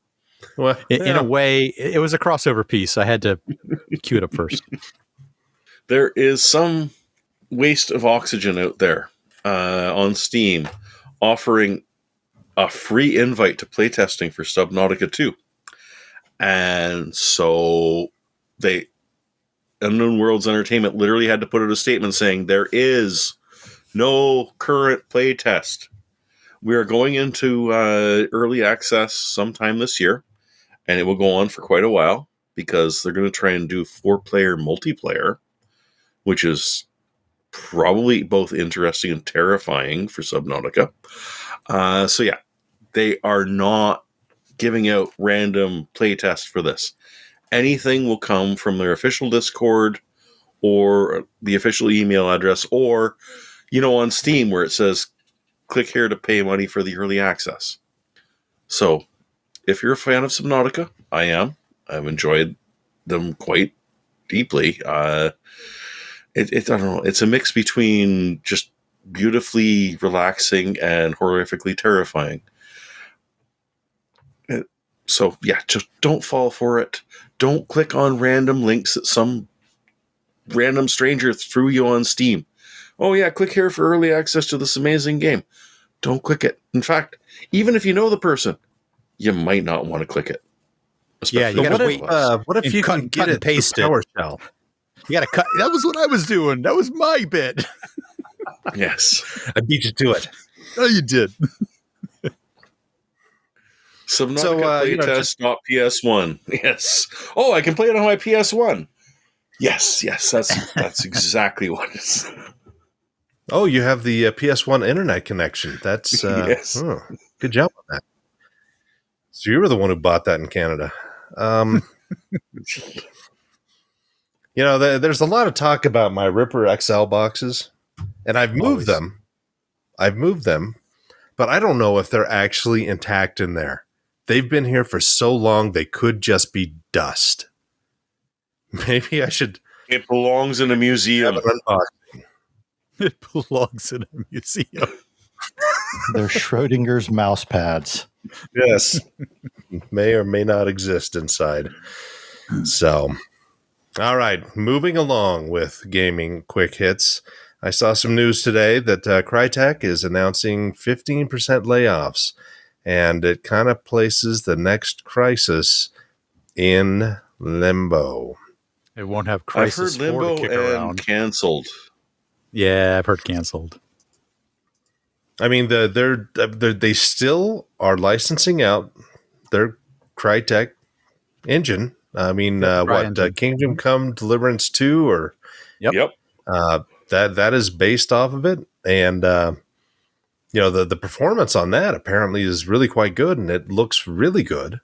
Well, In a way, it was a crossover piece. I had to cue it up first. There is some waste of oxygen out there on Steam offering a free invite to playtesting for Subnautica 2. And so Unknown Worlds Entertainment literally had to put out a statement saying there is no current playtest. We are going into early access sometime this year, and it will go on for quite a while because they're going to try and do 4-player multiplayer, which is probably both interesting and terrifying for Subnautica. So yeah, they are not giving out random playtests for this. Anything will come from their official Discord or the official email address, or, on Steam where it says, click here to pay money for the early access. So if you're a fan of Subnautica, I am. I've enjoyed them quite deeply. I don't know. It's a mix between just beautifully relaxing and horrifically terrifying. So yeah, just don't fall for it. Don't click on random links that some random stranger threw you on Steam. Oh yeah, click here for early access to this amazing game. Don't click it. In fact, even if you know the person, you might not want to click it. Yeah, you gotta wait. What if and you cut- can cut get and it paste through it. PowerShell? You gotta cut. That was what I was doing. That was my bit. Yes. I beat you to it. Oh, you did. Subnautica you know, playtest.ps1. Yes. Oh, I can play it on my PS1. Yes, that's exactly what it is. Oh, you have the PS1 internet connection. That's Yes. good job on that. So you were the one who bought that in Canada. There's a lot of talk about my Ripper XL boxes, and I've moved them. But I don't know if they're actually intact in there. They've been here for so long, they could just be dust. Maybe I should It belongs in a museum. have an unboxing. It belongs in a museum. They're Schrodinger's mouse pads. Yes. May or may not exist inside. So, all right. Moving along with gaming quick hits. I saw some news today that Crytek is announcing 15% layoffs, and it kind of places the next crisis in limbo. It won't have I've Crisis heard 4 limbo to kick and around. canceled. Yeah, I've heard canceled. I mean, they still are licensing out their Crytek engine. I mean, CryEngine. Kingdom Come Deliverance 2 or Yep. that is based off of it, and the performance on that apparently is really quite good, and it looks really good.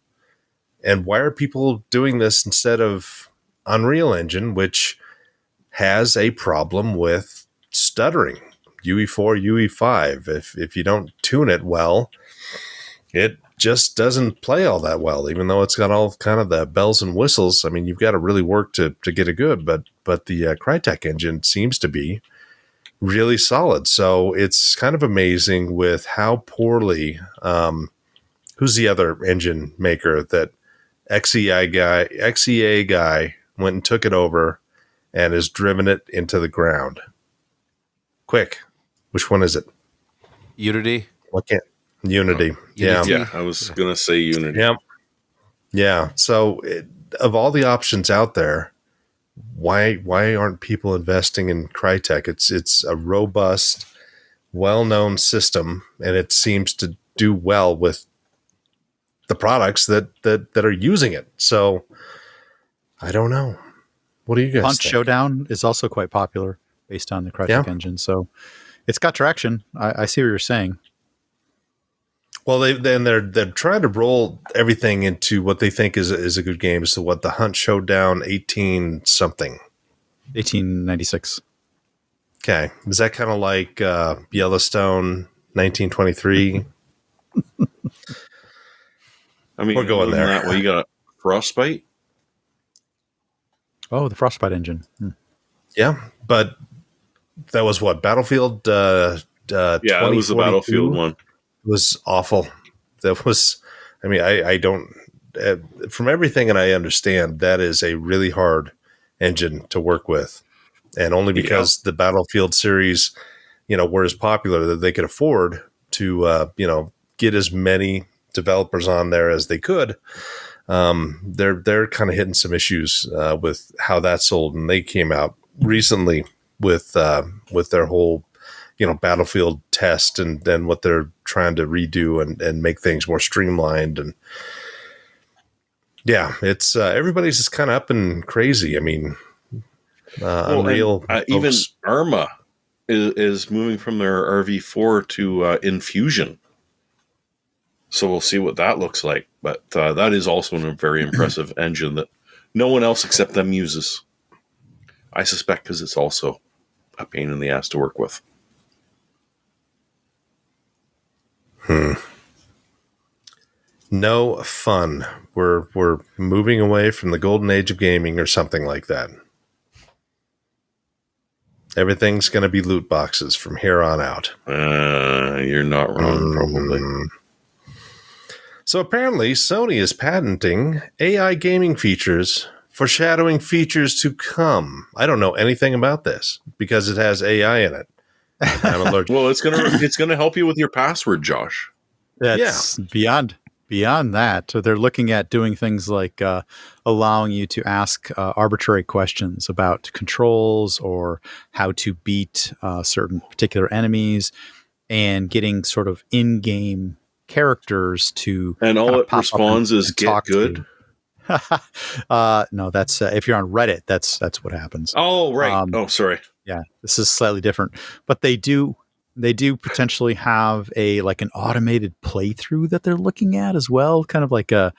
And why are people doing this instead of Unreal Engine, which has a problem with stuttering? UE4, UE5. If you don't tune it well, it just doesn't play all that well, even though it's got all kind of the bells and whistles. I mean, you've got to really work to get it good, but the Crytek engine seems to be really solid. So it's kind of amazing with how poorly, who's the other engine maker that XEA guy went and took it over and has driven it into the ground. Quick, which one is it? Unity. What can't Unity? Unity. Yeah, I was going to say Unity. Yeah. So of all the options out there, why aren't people investing in Crytek? It's a robust, well-known system, and it seems to do well with the products that are using it. So I don't know. What do you guys Punch think? Showdown is also quite popular based on the Crytek engine. So it's got traction. I see what you're saying. Well, they're trying to roll everything into what they think is a good game. So what, the Hunt Showdown 18 something? 1896. Okay. Is that kind of like Yellowstone 1923? I mean, We're going there. that way you got Frostbite. Oh, the Frostbite engine. Yeah, but that was what, Battlefield? Yeah, it was the Battlefield one. Was awful. That was, I mean, I don't, from everything that I understand, that is a really hard engine to work with. And only because the Battlefield series, were as popular that they could afford to, get as many developers on there as they could. They're kind of hitting some issues with how that sold. And they came out recently with their whole, Battlefield test and then what they're trying to redo and make things more streamlined. And yeah, it's everybody's just kind of up and crazy. I mean, Unreal. Even Arma is moving from their RV4 to Infusion. So we'll see what that looks like. But that is also a very impressive engine that no one else except them uses. I suspect because it's also a pain in the ass to work with. No fun. We're moving away from the golden age of gaming or something like that. Everything's going to be loot boxes from here on out. You're not wrong, probably. So apparently Sony is patenting AI gaming features, foreshadowing features to come. I don't know anything about this because it has AI in it. I'm allergic. Well, it's gonna help you with your password, Josh. That's beyond that. So they're looking at doing things like allowing you to ask arbitrary questions about controls or how to beat certain particular enemies, and getting sort of in-game characters to And all kinda it pop up responds is and get talk good. no, that's if you're on Reddit, that's what happens. Oh, right. Sorry. Yeah, this is slightly different, but they do potentially have like an automated playthrough that they're looking at as well, kind of like a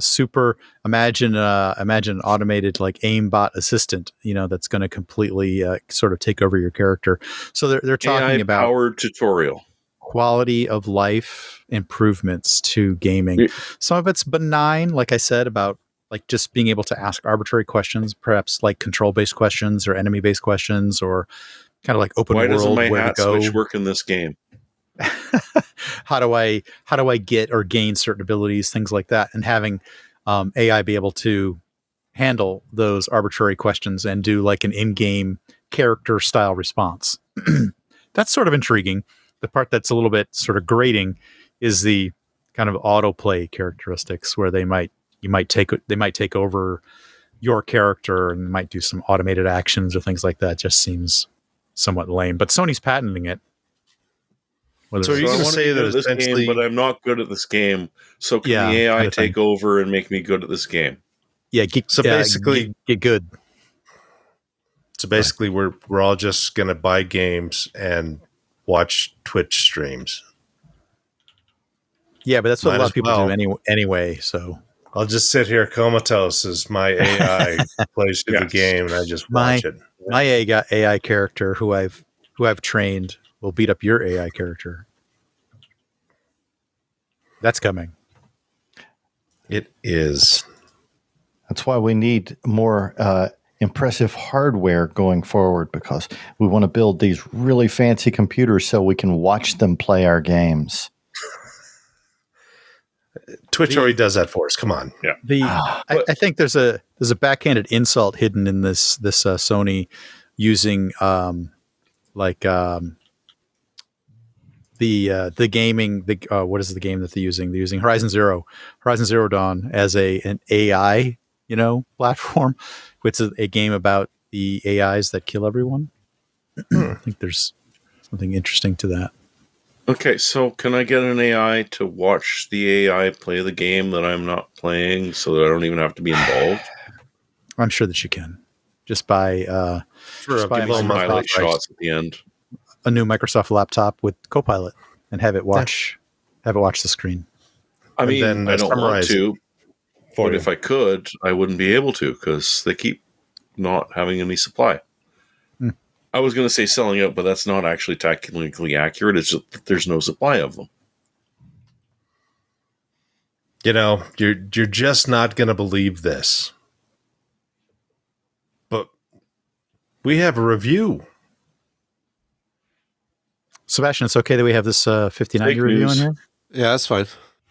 super imagine an automated like aimbot assistant, that's going to completely sort of take over your character. So they're talking about powered tutorial, quality of life improvements to gaming. Some of it's benign, like I said, about like just being able to ask arbitrary questions, perhaps like control-based questions or enemy-based questions, or kind of like open Why world. doesn't my where hat to go. switch work in this game? How do I get or gain certain abilities, things like that, and having AI be able to handle those arbitrary questions and do like an in-game character style response. That's sort of intriguing. The part that's a little bit sort of grating is the kind of autoplay characteristics where they might take over your character and might do some automated actions or things like that. Just seems somewhat lame, but Sony's patenting it. So are you going to say that this essentially, game, but I'm not good at this game. So can the AI take over and make me good at this game? Yeah. Basically, get good. So basically, we're all just going to buy games and watch Twitch streams. Yeah, but that's what a lot of people do anyway. So I'll just sit here comatose as my AI plays through the game, and I just watch it. My AI character, who I've trained, will beat up your AI character. That's coming. It is. That's why we need more impressive hardware going forward, because we want to build these really fancy computers so we can watch them play our games. Twitch already does that for us. Come on. Yeah. I think there's a backhanded insult hidden in this Sony using the gaming, what is the game that they're using? They're using Horizon Zero Dawn as an AI platform, which is a game about the AIs that kill everyone. I think there's something interesting to that. Okay, so can I get an AI to watch the AI play the game that I'm not playing so that I don't even have to be involved? I'm sure that you can. Just by some highlight shots at the end. A new Microsoft laptop with Copilot and have it watch the screen. I mean, I don't want to, but if I could, I wouldn't be able to because they keep not having any supply. I was going to say selling out, but that's not actually technically accurate. It's just that there's no supply of them. You're just not going to believe this. But we have a review. Sebastian, it's okay that we have this 59 review on here? Yeah, that's fine.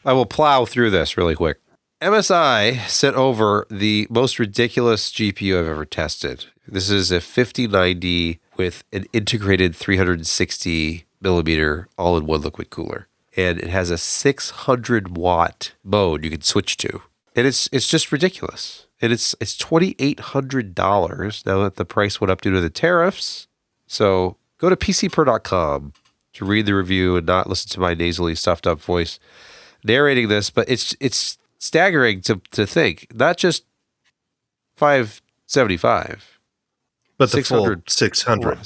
I will plow through this really quick. MSI sent over the most ridiculous GPU I've ever tested. This is a 5090 with an integrated 360 millimeter all-in-one liquid cooler. And it has a 600 watt mode you can switch to. And it's just ridiculous. And it's $2,800 now that the price went up due to the tariffs. So go to PCPer.com to read the review and not listen to my nasally stuffed up voice narrating this. But it's staggering to think, not just 575. But the full 600.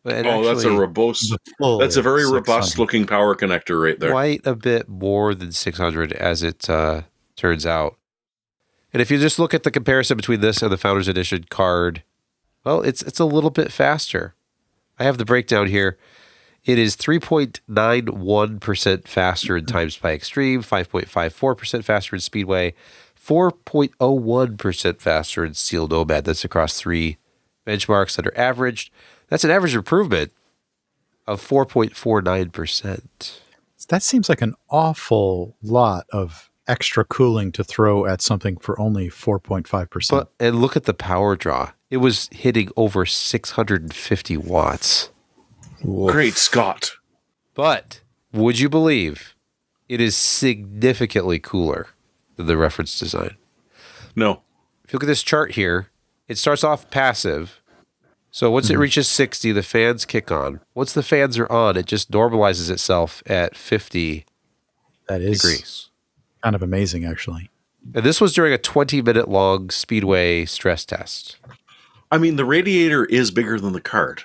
That's a robust. That's a very robust looking power connector right there. Quite a bit more than 600, as it turns out. And if you just look at the comparison between this and the Founders Edition card, well, it's a little bit faster. I have the breakdown here. It is 3.91% faster in Time Spy Extreme, 5.54% faster in Speedway, 4.01% faster in Steel Nomad. That's across 3 benchmarks that are averaged. That's an average improvement of 4.49%. That seems like an awful lot of extra cooling to throw at something for only 4.5%. But and look at the power draw. It was hitting over 650 watts. Great Scott. But would you believe it is significantly cooler than the reference design? No. If you look at this chart here, it starts off passive. So once it reaches 60, the fans kick on. Once the fans are on, it just normalizes itself at 50 that is degrees. Kind of amazing, actually. And this was during a 20-minute long Speedway stress test. I mean, the radiator is bigger than the card.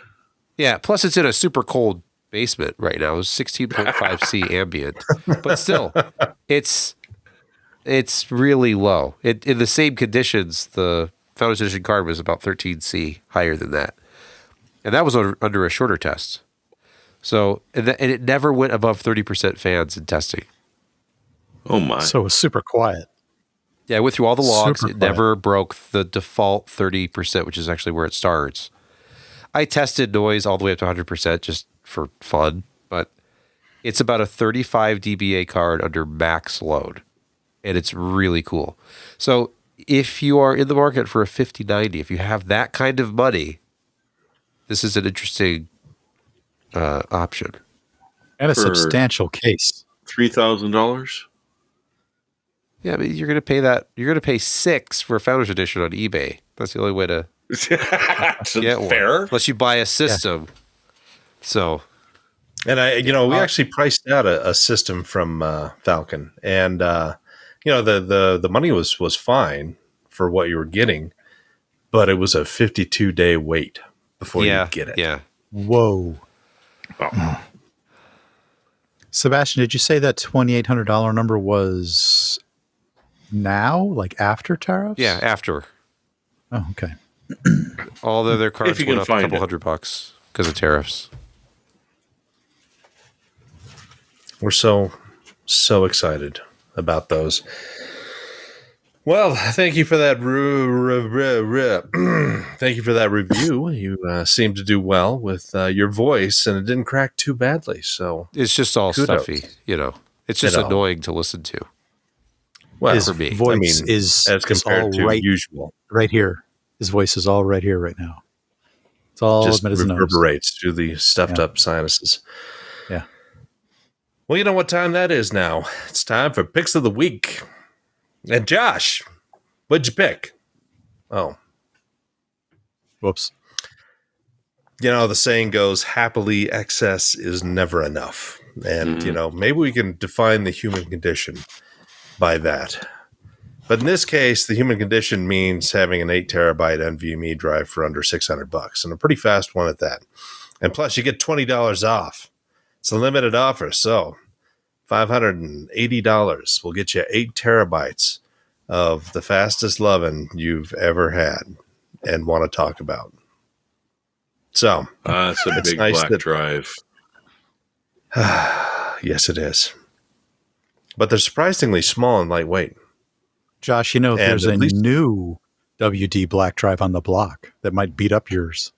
Yeah, plus it's in a super cold basement right now. It's 16.5 C ambient. But still, it's really low. In the same conditions, the Founders Edition card was about 13 C higher than that. And that was under a shorter test. So, and it never went above 30% fans in testing. Oh, my. So it was super quiet. Yeah, I went through all the logs. Super It quiet. never broke the default 30%, which is actually where it starts. I tested noise all the way up to 100% just for fun, but it's about a 35 dBA card under max load, and it's really cool. So if you are in the market for a 5090, if you have that kind of money, this is an interesting option. And a For- substantial case. $3,000? Yeah, but you're going to pay that. You're going to pay $6 for a Founders Edition on eBay. That's the only way to get one. Fair. Unless you buy a system. So, And we actually priced out a system from Falcon, and the money was fine for what you were getting, but it was a 52-day wait before you get it. Yeah. Whoa. Oh. Sebastian, did you say that $2,800 number was now, like after tariffs? Yeah, after. Oh, okay. All the other cards you went can up a find couple it. $100 because of tariffs. We're so excited about those. Well, thank you for that. Thank you for that review. You seem to do well with your voice, and it didn't crack too badly. So It's just all Kudos. stuffy, It's just annoying to listen to. well, His for me. voice is as compared all to right, usual, right here. His voice is all right here right now. It's all just up at his nose. reverberates through the stuffed up sinuses. Yeah. Well, you know what time that is now. It's time for Picks of the Week. And Josh, what'd you pick? Oh, Whoops. the saying goes, happily excess is never enough. And, maybe we can define the human condition by that. But in this case, the human condition means having an 8 terabyte NVMe drive for under $600, and a pretty fast one at that. And plus, you get $20 off. It's a limited offer, so $580 will get you 8 terabytes of the fastest lovin' you've ever had and want to talk about. So, That's a It's big nice black that- drive. yes, it is. But they're surprisingly small and lightweight. Josh, there's at a least- new WD black drive on the block that might beat up yours.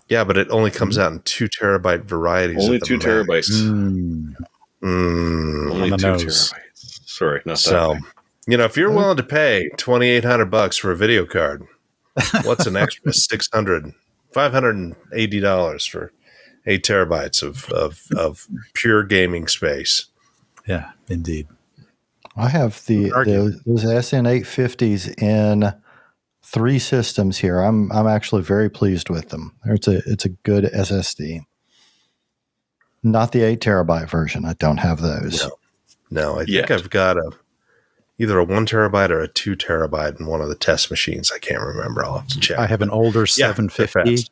Yeah, but it only comes out in 2 terabyte varieties. Only at the 2 max. terabytes. Mm. Only On the 2 nose. terabytes. Sorry, not So, that. if you're willing to pay $2,800 for a video card, what's an extra $580 for 8 terabytes of pure gaming space? Yeah, indeed. I have those SN850s in 3 systems here. I'm actually very pleased with them. It's a good SSD. Not the 8 terabyte version. I don't have those. No, I Yet. think I've got either a 1 terabyte or a 2 terabyte in one of the test machines. I can't remember. I'll have to check. I have an older Yeah, they're 750 fast.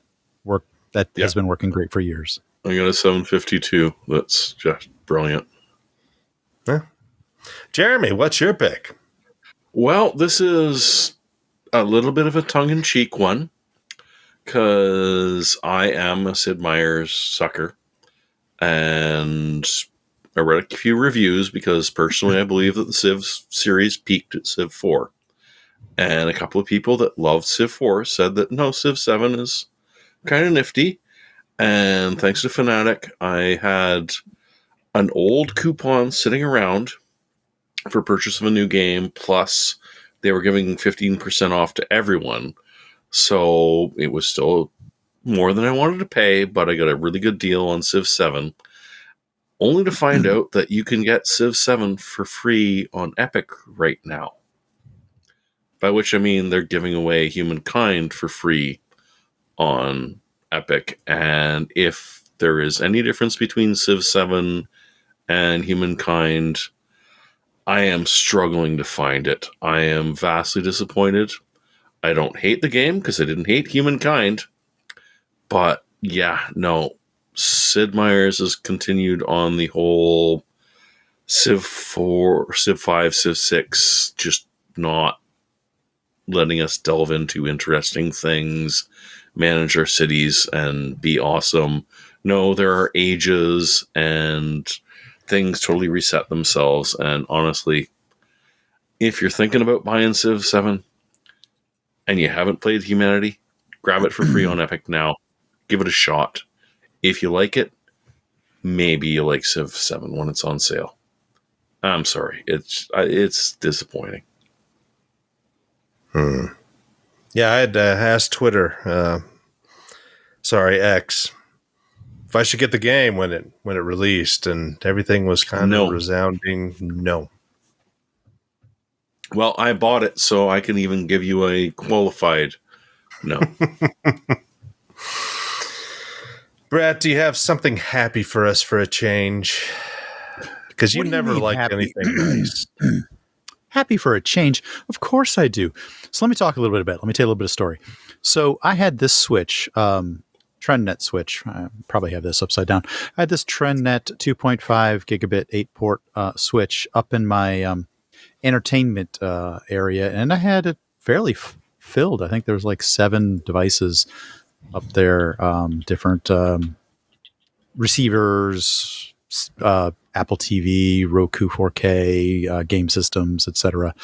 that Yeah. has been working great for years. I got a 752. That's just brilliant. Jeremy, what's your pick? Well, this is a little bit of a tongue-in-cheek one because I am a Sid Meier's sucker. And I read a few reviews because personally I believe that the Civ series peaked at Civ 4. And a couple of people that loved Civ 4 said that no, Civ 7 is kind of nifty. And thanks to Fnatic, I had an old coupon sitting around for purchase of a new game, plus they were giving 15% off to everyone. So it was still more than I wanted to pay, but I got a really good deal on Civ 7. Only to find out that you can get Civ 7 for free on Epic right now. By which I mean they're giving away Humankind for free on Epic. And if there is any difference between Civ 7 and Humankind, I am struggling to find it. I am vastly disappointed. I don't hate the game because I didn't hate Humankind. But yeah, no. Sid Meier's has continued on the whole Civ 4, Civ 5, Civ 6, just not letting us delve into interesting things, manage our cities, and be awesome. No, there are ages and things totally reset themselves. And honestly, if you're thinking about buying Civ 7 and you haven't played Humanity, grab it for free on Epic now. Give it a shot. If you like it, maybe you like Civ 7 when it's on sale. I'm sorry. It's disappointing. Yeah, I had asked Twitter, X, if I should get the game when it released, and everything was kind of resounding no. Well, I bought it, so I can even give you a qualified no. Brett, do you have something happy for us for a change? Because you never liked anything nice. Happy for a change? Of course I do. So let me talk a little bit about it. Let me tell you a little bit of story. So I had this switch, TrendNet switch. I probably have this upside down. I had this TrendNet 2.5 gigabit 8-port switch up in my entertainment area, and I had it fairly filled. I think there was like 7 devices up there, different receivers, Apple TV, Roku 4K, game systems, etc.,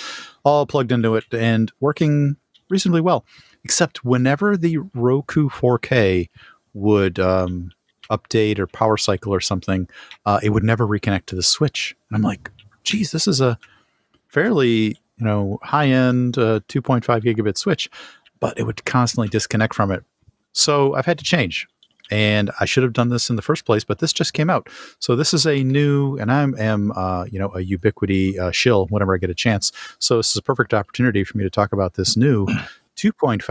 all plugged into it and working reasonably well. Except whenever the Roku 4K would update or power cycle or something, it would never reconnect to the switch. And I'm like, geez, this is a fairly high-end 2.5 gigabit switch, but it would constantly disconnect from it. So I've had to change, and I should have done this in the first place, but this just came out. So this is a new, and I am a Ubiquity shill whenever I get a chance. So this is a perfect opportunity for me to talk about this new 2.5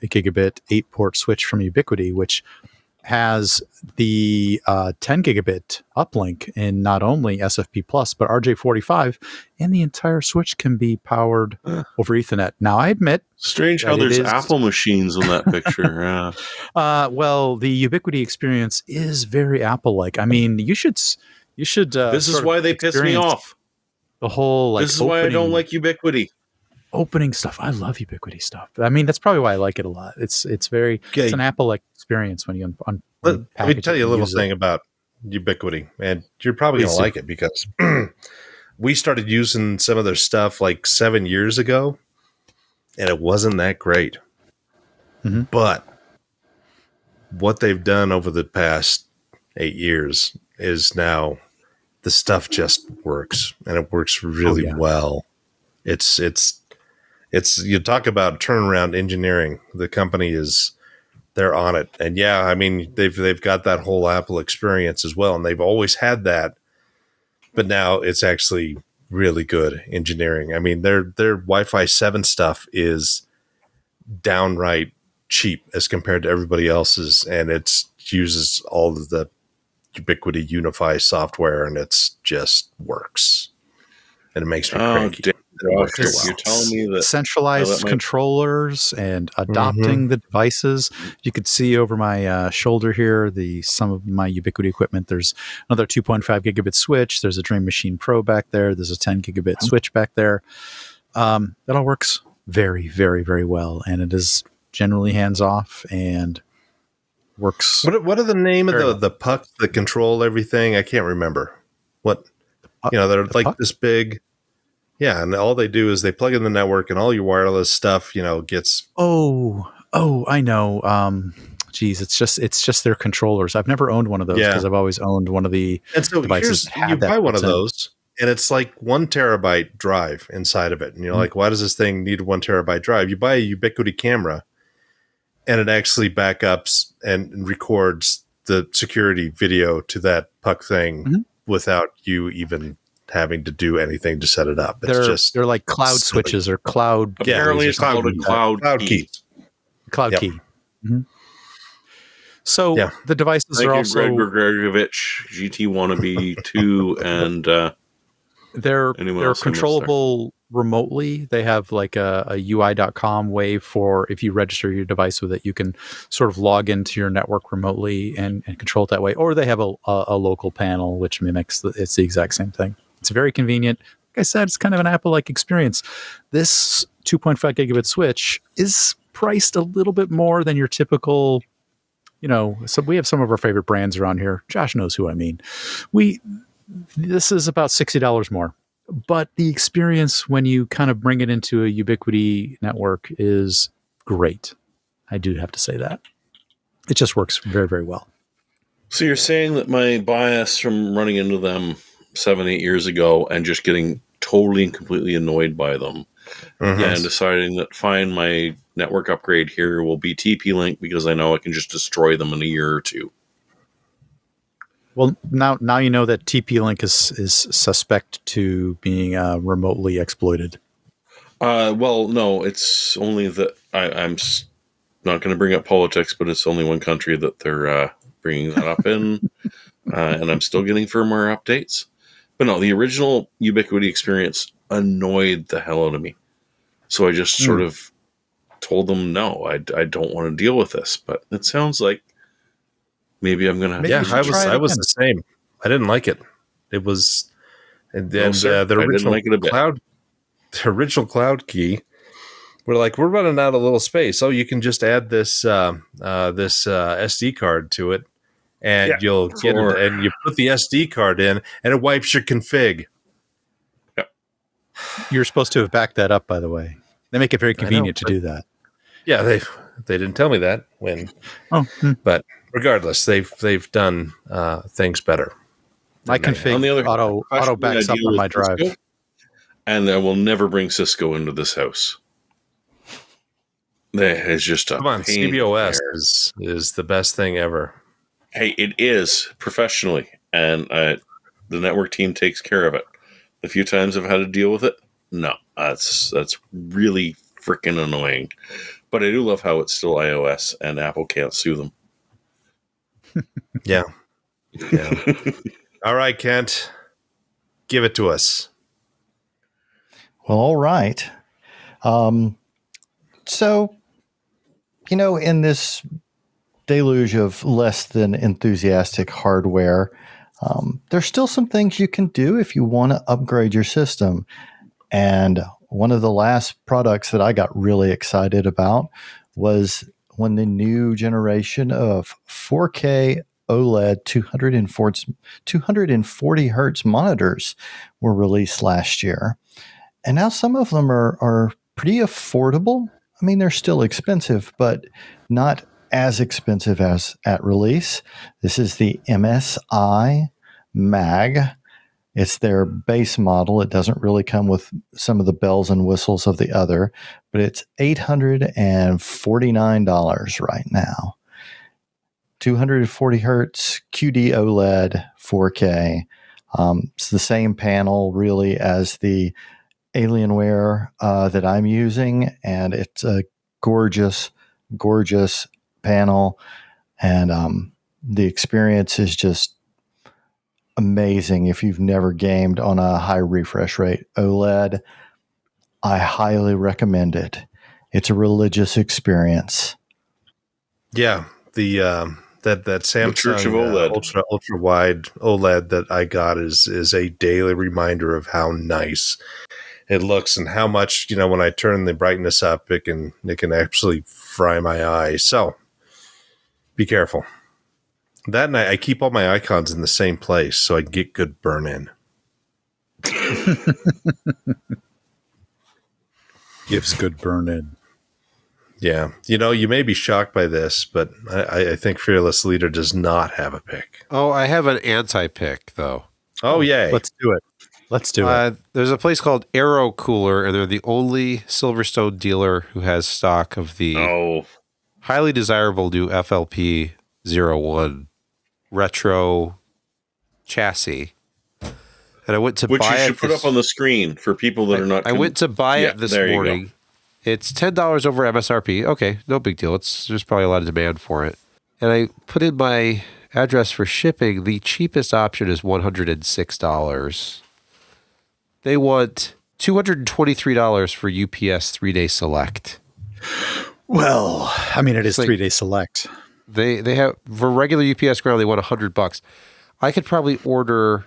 gigabit 8-port switch from Ubiquity, which has the 10 gigabit uplink in not only SFP Plus, but RJ45, and the entire switch can be powered over Ethernet. Now, I admit... Strange how there's Apple machines in that picture. Well, the Ubiquity experience is very Apple-like. I mean, you should this is why they piss me off. The whole, this is why I don't like Ubiquity. Opening stuff. I love Ubiquity stuff. I mean, that's probably why I like it a lot. It's very it's an Apple-like experience when you let me tell you a little thing about Ubiquity, and you're probably going to like it because we started using some of their stuff like 7 years ago, and it wasn't that great. Mm-hmm. But what they've done over the past 8 years is now the stuff just works, and it works really well. It's you talk about turnaround engineering. The company they're on it. And yeah, I mean, they've got that whole Apple experience as well. And they've always had that, but now it's actually really good engineering. I mean, their Wi-Fi 7 stuff is downright cheap as compared to everybody else's. And it uses all of the Ubiquity Unify software, and it's just works. And it makes me cranky. You're telling me that centralized controllers and adopting the devices. You could see over my shoulder here some of my Ubiquity equipment. There's another 2.5 gigabit switch. There's a Dream Machine Pro back there. There's a 10 gigabit switch back there. That all works very, very, very well, and it is generally hands off and works. What are the name of the pucks that control everything? I can't remember. What they're like puck? This big. Yeah, and all they do is they plug in the network, and all your wireless stuff, gets. Oh, I know. geez, it's just their controllers. I've never owned one of those because I've always owned one of the and so devices. you buy one of those, and it's like 1 terabyte drive inside of it, and you're like, why does this thing need a 1 terabyte drive? You buy a Ubiquity camera, and it actually backups and records the security video to that puck thing without you even having to do anything to set it up. They're like cloud switches or cloud. Apparently, it's called a cloud key. Cloud key. Mm-hmm. So the devices are also Greg Gregovich, GT Wannabe 2, and they're controllable remotely. They have like a UI.com way for if you register your device with it, you can sort of log into your network remotely and control it that way. Or they have a local panel which mimics it's the exact same thing. It's very convenient. Like I said, it's kind of an Apple-like experience. This 2.5 gigabit switch is priced a little bit more than your typical, so we have some of our favorite brands around here. Josh knows who I mean. This is about $60 more. But the experience when you kind of bring it into a Ubiquity network is great. I do have to say that. It just works very, very well. So you're saying that my bias from running into them 7-8 years ago and just getting totally and completely annoyed by them and deciding that fine, my network upgrade here will be TP-Link because I know I can just destroy them in a year or two. Well, now you know that TP-Link is suspect to being remotely exploited. Well, no, it's only that I'm not going to bring up politics, but it's only one country that they're bringing that up in, and I'm still getting firmware updates. But no, the original Ubiquity experience annoyed the hell out of me. So I just sort of told them, no, I don't want to deal with this. But it sounds like maybe I'm going to... Yeah, I was the same. I didn't like it. It was... And then the original cloud key, we're running out of little space. Oh, you can just add this SD card to it, and you'll get it, and you put the SD card in, and it wipes your config. Yep. You're supposed to have backed that up, by the way. They make it very convenient to do that. Yeah, they didn't tell me that when. But regardless, they've done things better. My config auto backs up on my drive. Cisco, and I will never bring Cisco into this house. It's just a come on. CBOS is the best thing ever. Hey, it is professionally, and the network team takes care of it. The few times I've had to deal with it, no, that's really freaking annoying. But I do love how it's still iOS and Apple can't sue them. Yeah. All right, Kent, give it to us. Well, all right. So, in this deluge of less than enthusiastic hardware, there's still some things you can do if you want to upgrade your system. And one of the last products that I got really excited about was when the new generation of 4K OLED 240 hertz monitors were released last year. And now some of them are pretty affordable. I mean, they're still expensive, but not as expensive as at release. This is the MSI MAG. It's their base model. It doesn't really come with some of the bells and whistles of the other, but it's $849 right now. 240 hertz QD OLED 4K. It's the same panel really as the Alienware that I'm using, and it's a gorgeous panel, and the experience is just amazing. If you've never gamed on a high refresh rate OLED, I highly recommend it. It's a religious experience. Yeah, the that Samsung ultra wide OLED that I got is a daily reminder of how nice it looks and how much, when I turn the brightness up, it can actually fry my eyes. So be careful. That night, I keep all my icons in the same place so I can get good burn in. Gives good burn in. Yeah. You may be shocked by this, but I think Fearless Leader does not have a pick. Oh, I have an anti-pick, though. Oh, yay. Let's do it. Let's do it. There's a place called Aero Cooler, and they're the only Silverstone dealer who has stock of the highly desirable new FLP 01 retro chassis. And I went to buy it. Which you should put up on the screen for people that are not. I went to buy it this morning. It's $10 over MSRP. Okay, no big deal. There's probably a lot of demand for it. And I put in my address for shipping. The cheapest option is $106. They want $223 for UPS 3-day select. Well, I mean, it is 3-day select. They have, for regular UPS ground, they want $100. I could probably order,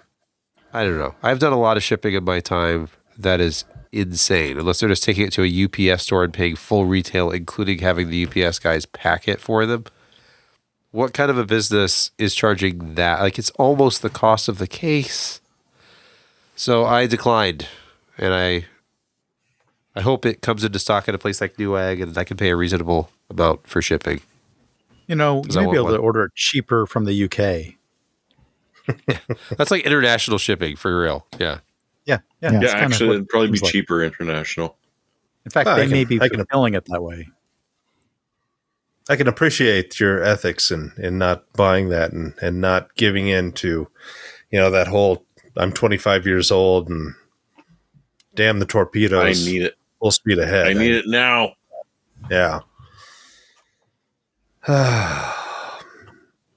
I don't know. I've done a lot of shipping in my time. That is insane. Unless they're just taking it to a UPS store and paying full retail, including having the UPS guys pack it for them. What kind of a business is charging that? Like, it's almost the cost of the case. So I declined, and I hope it comes into stock at a place like Newegg, and I can pay a reasonable amount for shipping. You may be able to order it cheaper from the UK. That's like international shipping for real. Yeah. Yeah. Actually, it'd probably be cheaper international. In fact, they may be fulfilling it that way. I can appreciate your ethics in not buying that and not giving in to, that whole I'm 25 years old and damn the torpedoes. I need it. Full speed ahead. I need it now. Yeah.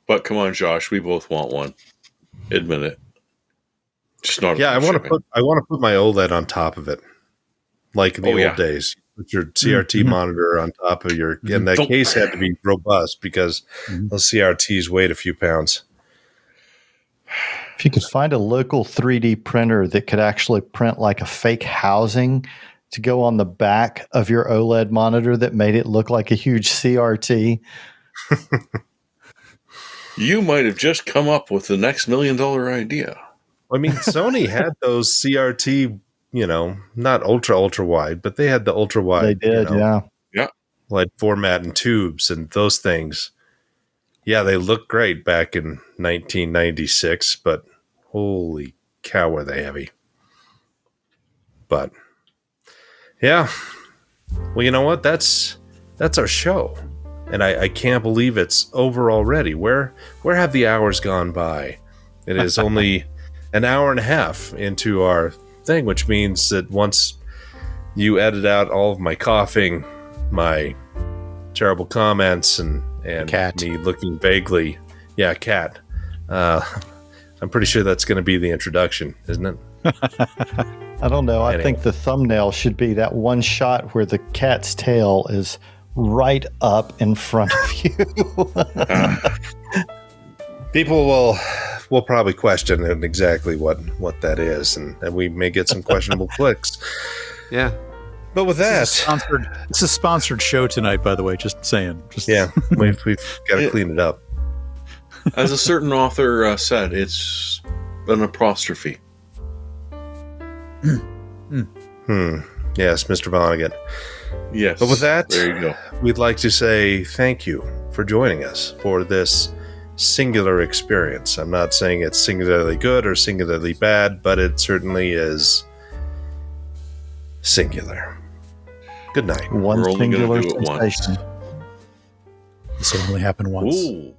But come on, Josh, we both want one. Admit it. Just not. Yeah, I want to put my OLED on top of it, like in the old days. With your CRT monitor on top of your, and that case had to be robust because those CRTs weighed a few pounds. If you could find a local 3D printer that could actually print like a fake housing to go on the back of your OLED monitor that made it look like a huge CRT. You might have just come up with the next $1 million idea. I mean, Sony had those CRT, not ultra wide, but they had the ultra wide. They did, yeah. Like format and tubes and those things. Yeah, they looked great back in 1996, but holy cow, were they heavy. But yeah, well, you know what? That's our show. And I can't believe it's over already. Where have the hours gone by? It is only an hour and a half into our thing, which means that once you edit out all of my coughing, my terrible comments, and cat. Me looking vaguely, cat. I'm pretty sure that's going to be the introduction, isn't it? I don't know. I think the thumbnail should be that one shot where the cat's tail is right up in front of you. People will probably question exactly what that is, and we may get some questionable clicks. Yeah. But with that, it's a sponsored show tonight, by the way. Just saying. We've got to clean it up. As a certain author said, it's an apostrophe. Yes, Mr. Vonnegut. Yes. But with that, there you go. We'd like to say thank you for joining us for this singular experience. I'm not saying it's singularly good or singularly bad, but it certainly is singular. Good night. One We're only singular gonna do it sensation. once. This will only happen once. Ooh.